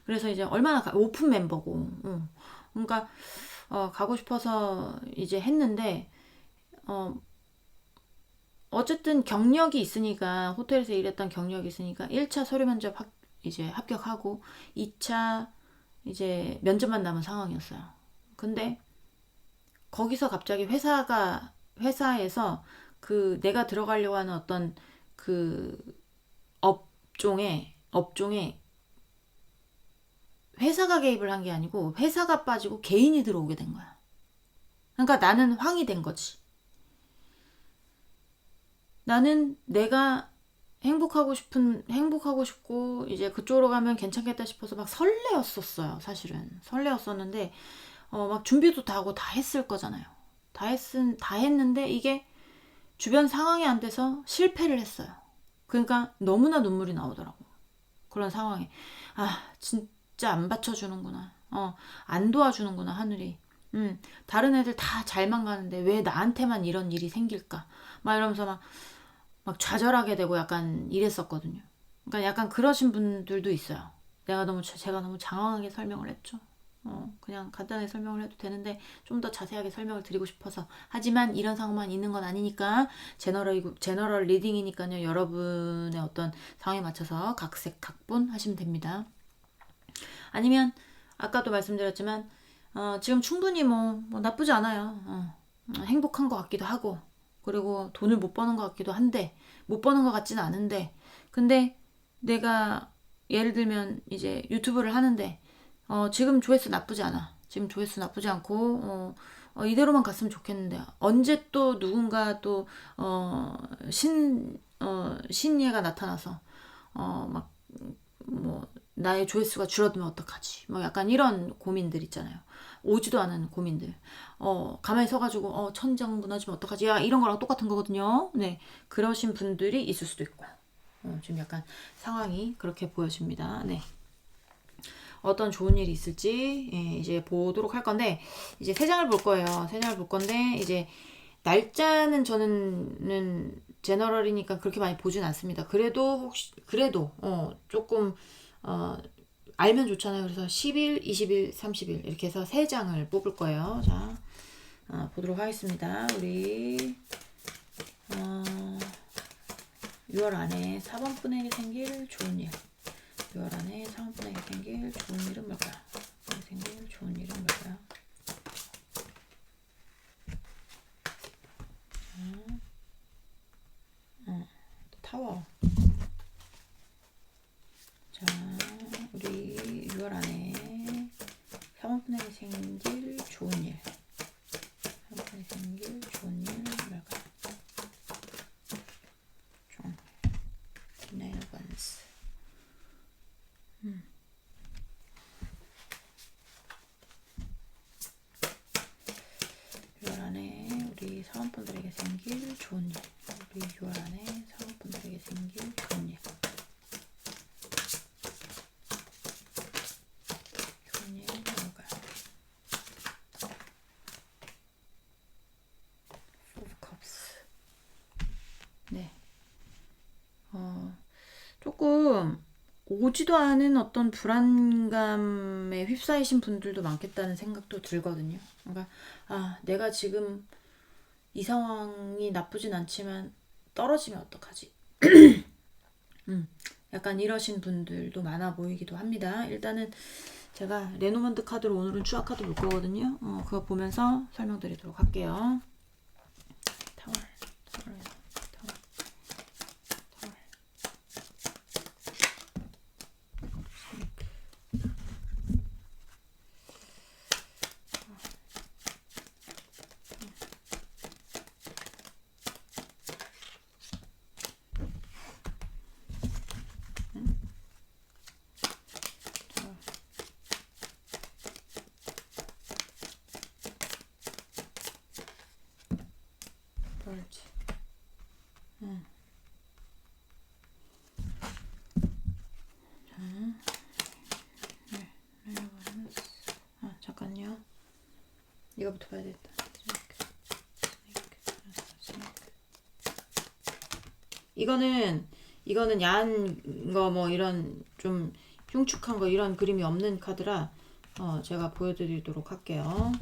그래서 이제 얼마나 오픈 멤버고, 그러니까, 가고 싶어서 이제 했는데, 어쨌든 경력이 있으니까, 호텔에서 일했던 경력이 있으니까 1차 서류 면접 이제 합격하고 2차 이제 면접만 남은 상황이었어요. 근데 거기서 갑자기 회사에서 그 내가 들어가려고 하는 어떤 그 업종에 회사가 개입을 한 게 아니고 회사가 빠지고 개인이 들어오게 된 거야. 그러니까 나는 황이 된 거지. 나는 내가 행복하고 싶고, 이제 그쪽으로 가면 괜찮겠다 싶어서 막 설레었었어요, 사실은. 설레었었는데, 막 준비도 다 하고 다 했을 거잖아요. 다 했는데, 이게 주변 상황이 안 돼서 실패를 했어요. 그러니까 너무나 눈물이 나오더라고. 그런 상황에. 진짜 안 받쳐주는구나. 안 도와주는구나, 하늘이. 다른 애들 다 잘만 가는데 왜 나한테만 이런 일이 생길까? 막 이러면서 막 좌절하게 되고 약간 이랬었거든요. 그러니까 약간 그러신 분들도 있어요. 제가 너무 장황하게 설명을 했죠. 그냥 간단하게 설명을 해도 되는데 좀 더 자세하게 설명을 드리고 싶어서. 하지만 이런 상황만 있는 건 아니니까 제너럴 리딩이니까요. 여러분의 어떤 상황에 맞춰서 각색 각본 하시면 됩니다. 아니면 아까도 말씀드렸지만 지금 충분히 뭐 나쁘지 않아요. 행복한 것 같기도 하고, 그리고 돈을 못 버는 것 같기도 한데, 못 버는 것 같지는 않은데, 근데 내가 예를 들면 이제 유튜브를 하는데 지금 조회수 나쁘지 않아. 지금 조회수 나쁘지 않고 이대로만 갔으면 좋겠는데 언제 또 누군가 또 신예가 나타나서 막 뭐 나의 조회수가 줄어들면 어떡하지? 뭐 약간 이런 고민들 있잖아요. 오지도 않은 고민들. 가만히 서가지고 천장 무너지면 어떡하지? 야, 이런 거랑 똑같은 거거든요. 네, 그러신 분들이 있을 수도 있고. 지금 약간 상황이 그렇게 보여집니다. 네. 어떤 좋은 일이 있을지 이제 보도록 할 건데, 이제 세 장을 볼 거예요. 세 장을 볼 건데, 이제 날짜는 저는 제너럴이니까 그렇게 많이 보진 않습니다. 그래도 조금 알면 좋잖아요. 그래서 10일, 20일, 30일 이렇게 해서 3장을 뽑을 거예요. 자, 보도록 하겠습니다. 우리 6월 안에 4번 분에게 생길 좋은 일. 6월 안에 4번 분에게 생길 좋은 일은 뭘까요? 생길 좋은 일은 뭘까요? 타워. 자, 우리 6월 안에 4번 분에게 생길 좋은 일. 4번 분에게 생길 좋은 일은 뭘까요? 좀 네일건스. 6월 안에 우리 사원분들에게 생길 좋은 일. 우리 6월 안에 사원분들에게 생길 좋은 일. 좋은 일 뭘까요? Four of Cups. 네. 조금 오지도 않은 어떤 불안감에 휩싸이신 분들도 많겠다는 생각도 들거든요. 그러니까 내가 지금 이 상황이 나쁘진 않지만 떨어지면 어떡하지? 약간 이러신 분들도 많아 보이기도 합니다. 일단은 제가 레노먼드 카드로 오늘은 추악 카드 볼 거거든요. 그거 보면서 설명드리도록 할게요. 타월. 벌지. 잠깐요. 이거부터 봐야 되겠다. 이거는 야한 거 뭐 이런 좀 흉측한 거 이런 그림이 없는 카드라 제가 보여드리도록 할게요.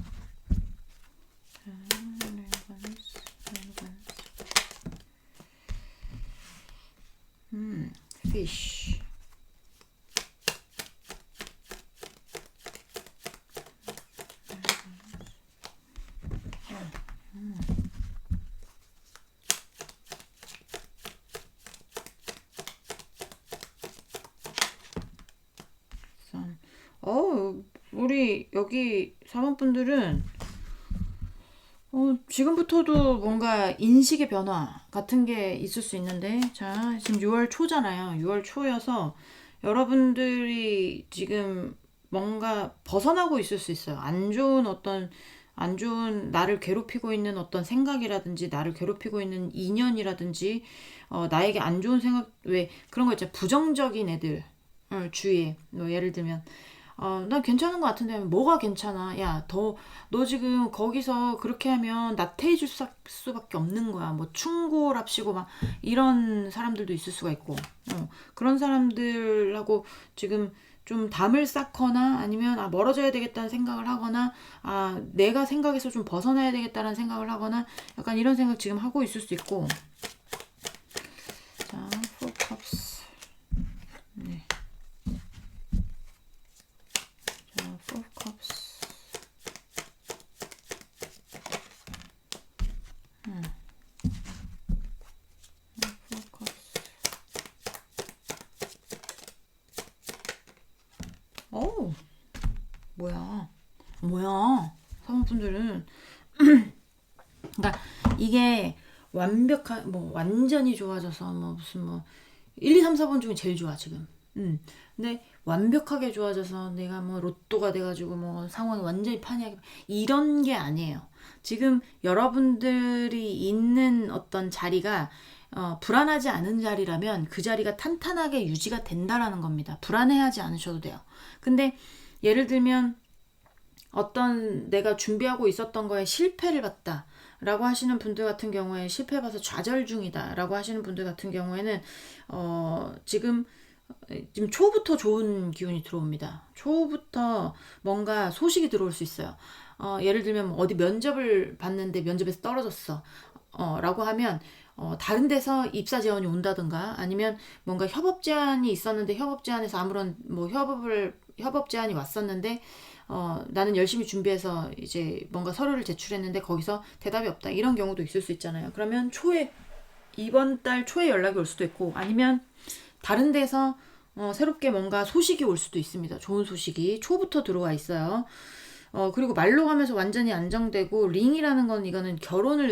fish. 우리 여기 사원분들은 지금부터도 뭔가 인식의 변화 같은 게 있을 수 있는데, 자, 지금 6월 초잖아요. 6월 초여서 여러분들이 지금 뭔가 벗어나고 있을 수 있어요. 안 좋은 나를 괴롭히고 있는 어떤 생각이라든지 나를 괴롭히고 있는 인연이라든지 나에게 안 좋은 생각, 왜 그런 거 있잖아요. 부정적인 애들 주위에 뭐 예를 들면 난 괜찮은 것 같은데 뭐가 괜찮아? 야, 너 지금 거기서 그렇게 하면 나태해질 수밖에 없는 거야. 뭐 충고랍시고 막 이런 사람들도 있을 수가 있고 그런 사람들하고 지금 좀 담을 쌓거나 아니면 멀어져야 되겠다는 생각을 하거나 내가 생각에서 좀 벗어나야 되겠다는 생각을 하거나 약간 이런 생각 지금 하고 있을 수 있고. 자, Four Cups. 네. Four Cups. Four Cups. 오, 뭐야? 사모분들은 그러니까 이게 완벽한 뭐 완전히 좋아져서 뭐 무슨 뭐 1, 2, 3, 4번 중에 제일 좋아 지금. 근데 완벽하게 좋아져서 내가 뭐 로또가 돼가지고 뭐 상황이 완전히 판이하게 이런 게 아니에요. 지금 여러분들이 있는 어떤 자리가 불안하지 않은 자리라면 그 자리가 탄탄하게 유지가 된다라는 겁니다. 불안해하지 않으셔도 돼요. 근데 예를 들면 어떤 내가 준비하고 있었던 거에 실패를 봤다. 라고 하시는 분들 같은 경우에 실패해봐서 좌절 중이다 라고 하시는 분들 같은 경우에는 지금 초부터 좋은 기운이 들어옵니다. 초부터 뭔가 소식이 들어올 수 있어요. 예를 들면 어디 면접을 봤는데 면접에서 떨어졌어. 라고 하면 다른 데서 입사 지원이 온다든가 아니면 뭔가 협업 제안이 있었는데 협업 제안에서 아무런 뭐 협업 제안이 왔었는데 나는 열심히 준비해서 이제 뭔가 서류를 제출했는데 거기서 대답이 없다. 이런 경우도 있을 수 있잖아요. 그러면 이번 달 초에 연락이 올 수도 있고 아니면 다른 데서 새롭게 뭔가 소식이 올 수도 있습니다. 좋은 소식이 초부터 들어와 있어요. 그리고 말로 가면서 완전히 안정되고 링이라는 건 이거는 결혼을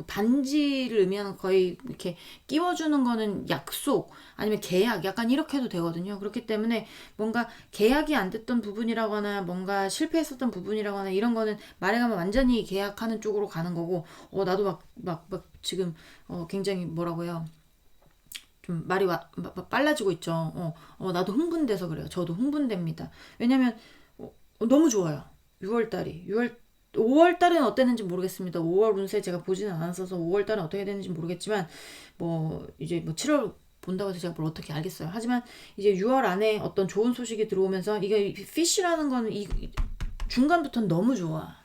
반지를 의미하는 거의 이렇게 끼워주는 거는 약속 아니면 계약 약간 이렇게 해도 되거든요. 그렇기 때문에 뭔가 계약이 안 됐던 부분이라거나 뭔가 실패했었던 부분이라거나 이런 거는 말해가면 완전히 계약하는 쪽으로 가는 거고 나도 막 지금 굉장히 뭐라고 해요. 좀 말이 빨라지고 있죠. 나도 흥분돼서 그래요. 저도 흥분됩니다. 왜냐면 너무 좋아요. 5월 달은 어땠는지 모르겠습니다. 5월 운세 제가 보지는 않았어서 5월 달은 어떻게 됐는지 모르겠지만 이제 7월 본다고 해서 제가 뭘 어떻게 알겠어요. 하지만 이제 6월 안에 어떤 좋은 소식이 들어오면서 이게 피쉬라는 건 중간부터는 너무 좋아.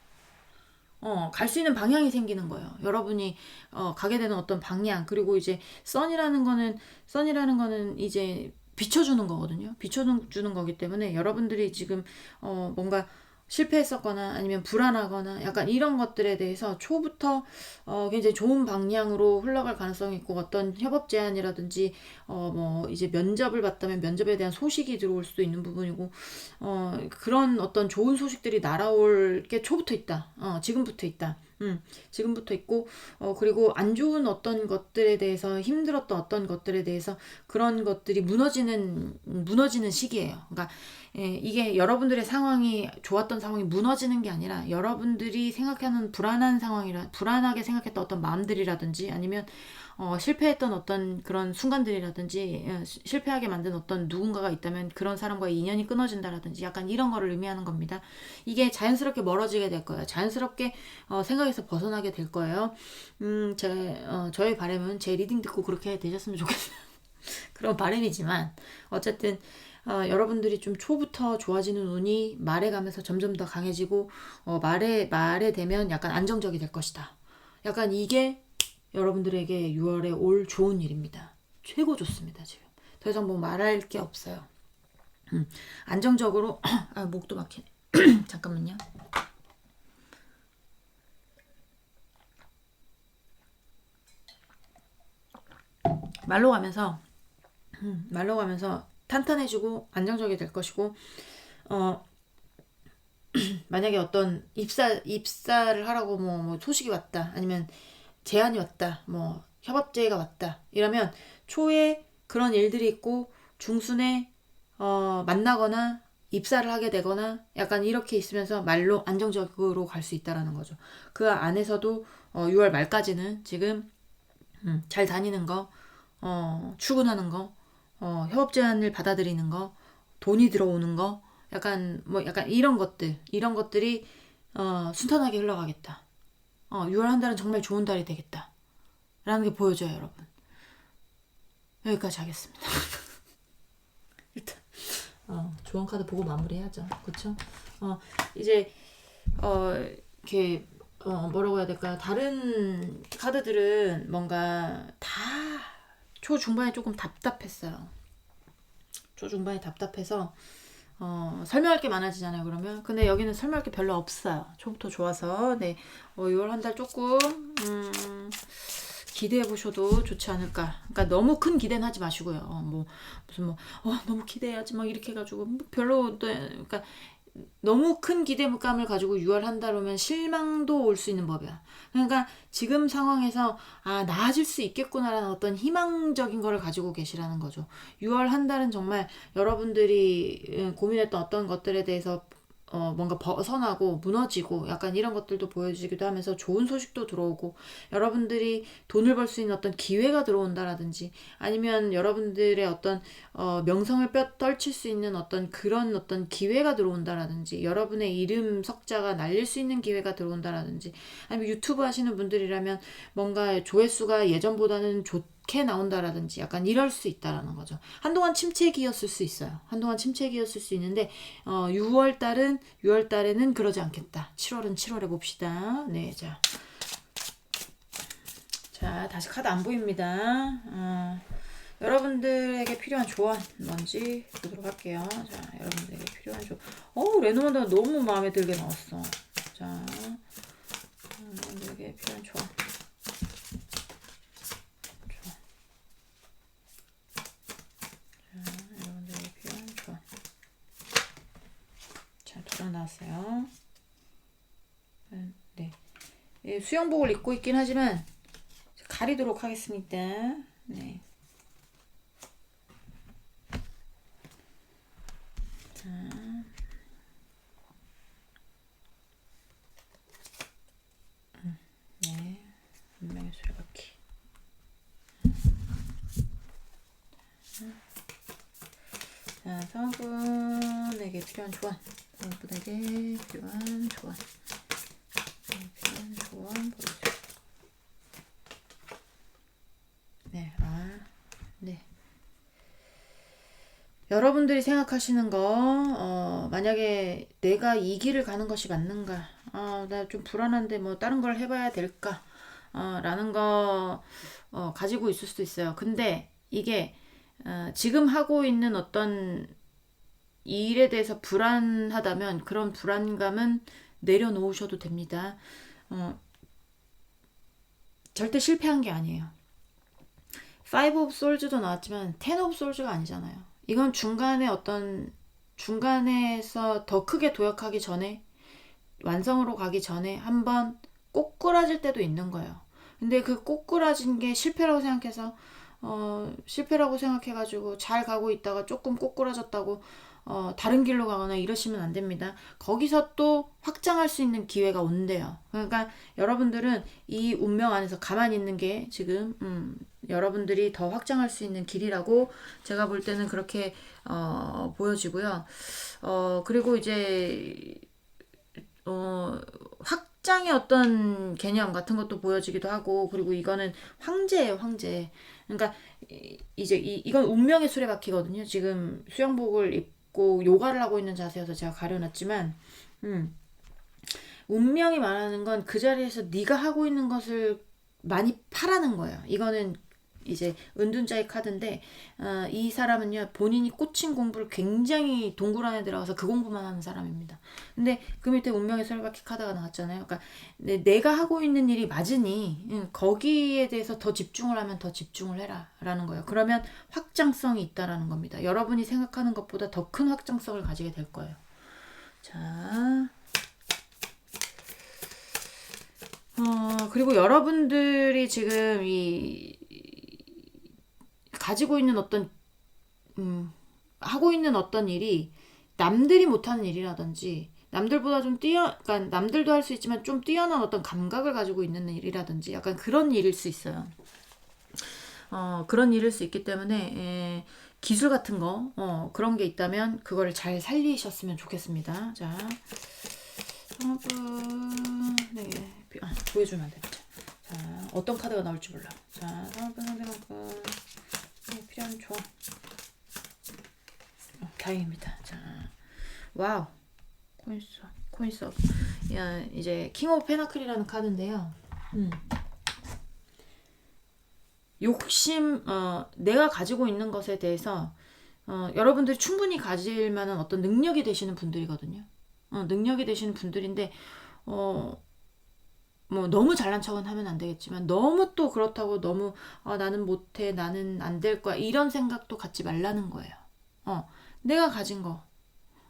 갈 수 있는 방향이 생기는 거예요. 여러분이 가게 되는 어떤 방향 그리고 이제 선이라는 거는 이제 비춰주는 거거든요. 비춰주는 거기 때문에 여러분들이 지금 뭔가 실패했었거나 아니면 불안하거나 약간 이런 것들에 대해서 초부터 굉장히 좋은 방향으로 흘러갈 가능성이 있고 어떤 협업 제안이라든지 이제 면접을 봤다면 면접에 대한 소식이 들어올 수도 있는 부분이고 그런 어떤 좋은 소식들이 날아올 게 초부터 있다. 지금부터 있다. 지금부터 있고 그리고 안 좋은 어떤 것들에 대해서 힘들었던 어떤 것들에 대해서 그런 것들이 무너지는 시기예요. 그러니까 이게 여러분들의 상황이 좋았던 상황이 무너지는 게 아니라 여러분들이 생각하는 불안하게 생각했던 어떤 마음들이라든지 아니면 실패했던 어떤 그런 순간들이라든지 실패하게 만든 어떤 누군가가 있다면 그런 사람과의 인연이 끊어진다라든지 약간 이런 거를 의미하는 겁니다. 이게 자연스럽게 멀어지게 될 거예요. 자연스럽게 생각에서 벗어나게 될 거예요. 저의 바람은 제 리딩 듣고 그렇게 되셨으면 좋겠어요. 그런 바람이지만 어쨌든 여러분들이 좀 초부터 좋아지는 운이 말에 가면서 점점 더 강해지고 말에 되면 약간 안정적이 될 것이다. 약간 이게 여러분들에게 6월에 올 좋은 일입니다. 최고 좋습니다. 지금 더 이상 뭐 말할 게 없어요. 안정적으로 목도 막히네. 잠깐만요. 말로 가면서 탄탄해지고 안정적이 될 것이고 만약에 어떤 입사를 하라고 뭐 소식이 왔다 아니면 제안이 왔다 뭐 협업제의가 왔다 이러면 초에 그런 일들이 있고 중순에 만나거나 입사를 하게 되거나 약간 이렇게 있으면서 말로 안정적으로 갈 수 있다라는 거죠. 그 안에서도 6월 말까지는 지금 잘 다니는 거 출근하는 거 협업 제안을 받아들이는 거 돈이 들어오는 거 약간 이런 것들이 순탄하게 흘러가겠다. 6월 한 달은 정말 좋은 달이 되겠다 라는 게 보여져요. 여러분 여기까지 하겠습니다. 일단 조언 카드 보고 마무리해야죠. 그쵸? 이제 이렇게 뭐라고 해야 될까요? 다른 카드들은 뭔가 다 초중반에 조금 답답했어요. 초중반에 답답해서 설명할 게 많아지잖아요. 그러면 근데 여기는 설명할 게 별로 없어요. 초부터 좋아서 6월 한 달 조금 기대해 보셔도 좋지 않을까. 그러니까 너무 큰 기대는 하지 마시고요. 너무 기대해야지 막 이렇게 해가지고 별로 그러니까 너무 큰 기대감을 가지고 6월 한 달 오면 실망도 올 수 있는 법이야. 그러니까 지금 상황에서 나아질 수 있겠구나라는 어떤 희망적인 거를 가지고 계시라는 거죠. 6월 한 달은 정말 여러분들이 고민했던 어떤 것들에 대해서 뭔가 벗어나고 무너지고 약간 이런 것들도 보여지기도 하면서 좋은 소식도 들어오고 여러분들이 돈을 벌 수 있는 어떤 기회가 들어온다라든지 아니면 여러분들의 어떤 명성을 떨칠 수 있는 어떤 그런 어떤 기회가 들어온다라든지 여러분의 이름 석자가 날릴 수 있는 기회가 들어온다라든지 아니면 유튜브 하시는 분들이라면 뭔가 조회수가 예전보다는 좋게 나온다라든지 약간 이럴 수 있다라는 거죠. 한동안 침체기였을 수 있어요. 한동안 침체기였을 수 있는데 6월 달에는 그러지 않겠다. 7월은 7월에 봅시다. 네, 자 다시 카드 안 보입니다. 여러분들에게 필요한 조언 뭔지 보도록 할게요. 자, 여러분들에게 필요한 조언. 레노만드가 너무 마음에 들게 나왔어. 자, 여러분들에게 필요한 조언. 여러분들에게 필요한 조언. 자, 돌아 나왔어요. 네. 수영복을 입고 있긴 하지만 가리도록 하겠습니다. 네. 자. 네. 운명의 수레바퀴. 자, 성분에게 필요한 조언. 성분에게 필요한 조언. 필요한 조언 보여주세요. 네, 네. 여러분들이 생각하시는 거, 만약에 내가 이 길을 가는 것이 맞는가? 나 좀 불안한데 뭐 다른 걸 해봐야 될까? 라는 거, 가지고 있을 수도 있어요. 근데 이게, 지금 하고 있는 어떤 일에 대해서 불안하다면 그런 불안감은 내려놓으셔도 됩니다. 절대 실패한 게 아니에요. 5 of Souls도 나왔지만 10 of Souls가 아니잖아요. 이건 중간에서 더 크게 도약하기 전에 완성으로 가기 전에 한번 꼬꾸라질 때도 있는 거예요. 근데 그 꼬꾸라진 게 실패라고 생각해가지고 잘 가고 있다가 조금 꼬꾸라졌다고 다른 길로 가거나 이러시면 안 됩니다. 거기서 또 확장할 수 있는 기회가 온대요. 그러니까 여러분들은 이 운명 안에서 가만히 있는 게 지금 여러분들이 더 확장할 수 있는 길이라고 제가 볼 때는 그렇게 보여지고요. 그리고 이제 확장의 어떤 개념 같은 것도 보여지기도 하고 그리고 이거는 황제예요, 황제. 그러니까 이제 이건 운명의 수레바퀴거든요. 지금 수영복을 입고 요가를 하고 있는 자세여서 제가 가려놨지만 운명이 말하는 건 그 자리에서 네가 하고 있는 것을 많이 파라는 거예요. 이거는 이제 은둔자의 카드인데 이 사람은요 본인이 꽂힌 공부를 굉장히 동굴 안에 들어가서 그 공부만 하는 사람입니다. 근데 그 밑에 운명의 수레바퀴 카드가 나왔잖아요. 그러니까 내가 하고 있는 일이 맞으니 거기에 대해서 더 집중을 하면 더 집중을 해라 라는 거예요. 그러면 확장성이 있다라는 겁니다. 여러분이 생각하는 것보다 더 큰 확장성을 가지게 될 거예요. 자, 그리고 여러분들이 지금 가지고 있는 하고 있는 어떤 일이 남들이 못하는 일이라든지 남들보다 그러니까 남들도 할 수 있지만 좀 뛰어난 어떤 감각을 가지고 있는 일이라든지 약간 그런 일일 수 있어요. 그런 일일 수 있기 때문에 기술 같은 거 그런 게 있다면 그거를 잘 살리셨으면 좋겠습니다. 자, 네, 보여주면 안 됩니다. 자, 어떤 카드가 나올지 몰라. 자, 상대방권 필요한 조언. 다행입니다. 자, 와우, 코인스. 야, 이제 킹 오브 페나클이라는 카드인데요. 욕심, 내가 가지고 있는 것에 대해서 여러분들이 충분히 가질 만한 어떤 능력이 되시는 분들이거든요. 능력이 되시는 분들인데 뭐 너무 잘난 척은 하면 안 되겠지만 너무 또 그렇다고 너무 나는 못해, 나는 안 될 거야 이런 생각도 갖지 말라는 거예요. 내가 가진 거,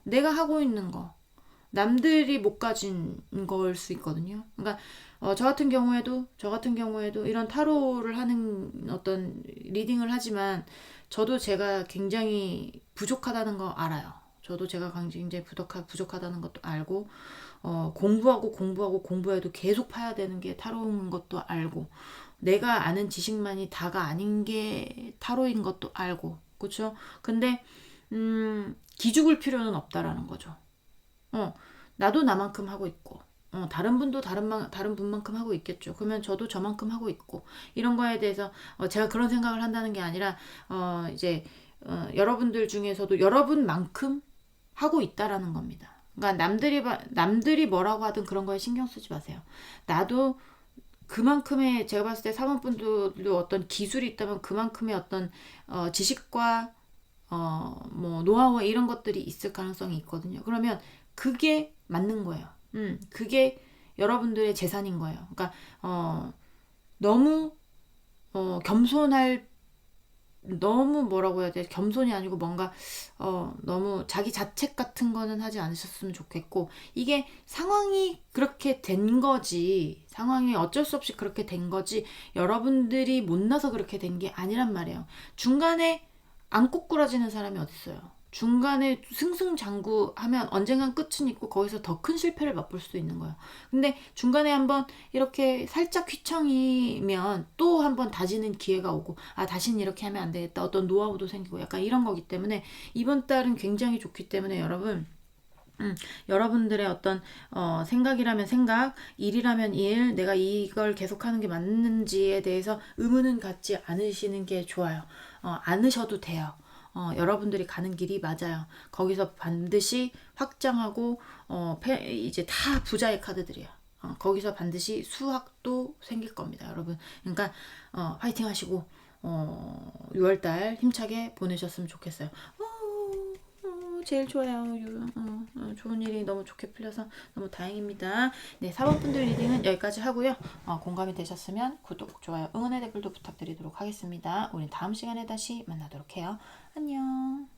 내가 하고 있는 거, 남들이 못 가진 걸 수 있거든요. 그러니까 저 같은 경우에도 이런 타로를 하는 어떤 리딩을 하지만 저도 제가 굉장히 부족하다는 거 알아요. 저도 제가 굉장히 부족하다는 것도 알고, 공부해도 계속 파야 되는 게 타로인 것도 알고, 내가 아는 지식만이 다가 아닌 게 타로인 것도 알고, 그렇죠? 근데 기죽을 필요는 없다라는 거죠. 나도 나만큼 하고 있고, 다른 분도 다른 분만큼 하고 있겠죠. 그러면 저도 저만큼 하고 있고, 이런 거에 대해서 제가 그런 생각을 한다는 게 아니라 이제 여러분들 중에서도 여러분만큼 하고 있다라는 겁니다. 그러니까 남들이 뭐라고 하든 그런 거에 신경 쓰지 마세요. 나도 그만큼의, 제가 봤을 때 사모분들도 어떤 기술이 있다면 그만큼의 어떤 지식과 뭐 노하우 이런 것들이 있을 가능성이 있거든요. 그러면 그게 맞는 거예요. 그게 여러분들의 재산인 거예요. 그러니까 너무 겸손할, 너무 뭐라고 해야 돼? 겸손이 아니고 뭔가 너무 자기 자책 같은 거는 하지 않으셨으면 좋겠고, 이게 상황이 그렇게 된 거지, 상황이 어쩔 수 없이 그렇게 된 거지, 여러분들이 못나서 그렇게 된 게 아니란 말이에요. 중간에 안 꼬꾸라지는 사람이 어딨어요. 중간에 승승장구하면 언젠간 끝은 있고 거기서 더 큰 실패를 맛볼 수도 있는 거예요. 근데 중간에 한번 이렇게 살짝 휘청이면 또 한번 다지는 기회가 오고, 다시는 이렇게 하면 안 되겠다, 어떤 노하우도 생기고 약간 이런 거기 때문에 이번 달은 굉장히 좋기 때문에 여러분, 여러분들의 어떤 생각이라면 생각, 일이라면 일, 내가 이걸 계속하는 게 맞는지에 대해서 의문은 갖지 않으시는 게 좋아요. 않으셔도 돼요. 여러분들이 가는 길이 맞아요. 거기서 반드시 확장하고 이제 다 부자의 카드들이야. 거기서 반드시 수확도 생길 겁니다, 여러분. 그러니까 화이팅 하시고 6월달 힘차게 보내셨으면 좋겠어요. 제일 좋아요. 좋은 일이 너무 좋게 풀려서 너무 다행입니다. 네, 사모분들 리딩은 여기까지 하고요. 공감이 되셨으면 구독, 좋아요, 응원의 댓글도 부탁드리도록 하겠습니다. 우린 다음 시간에 다시 만나도록 해요. 안녕.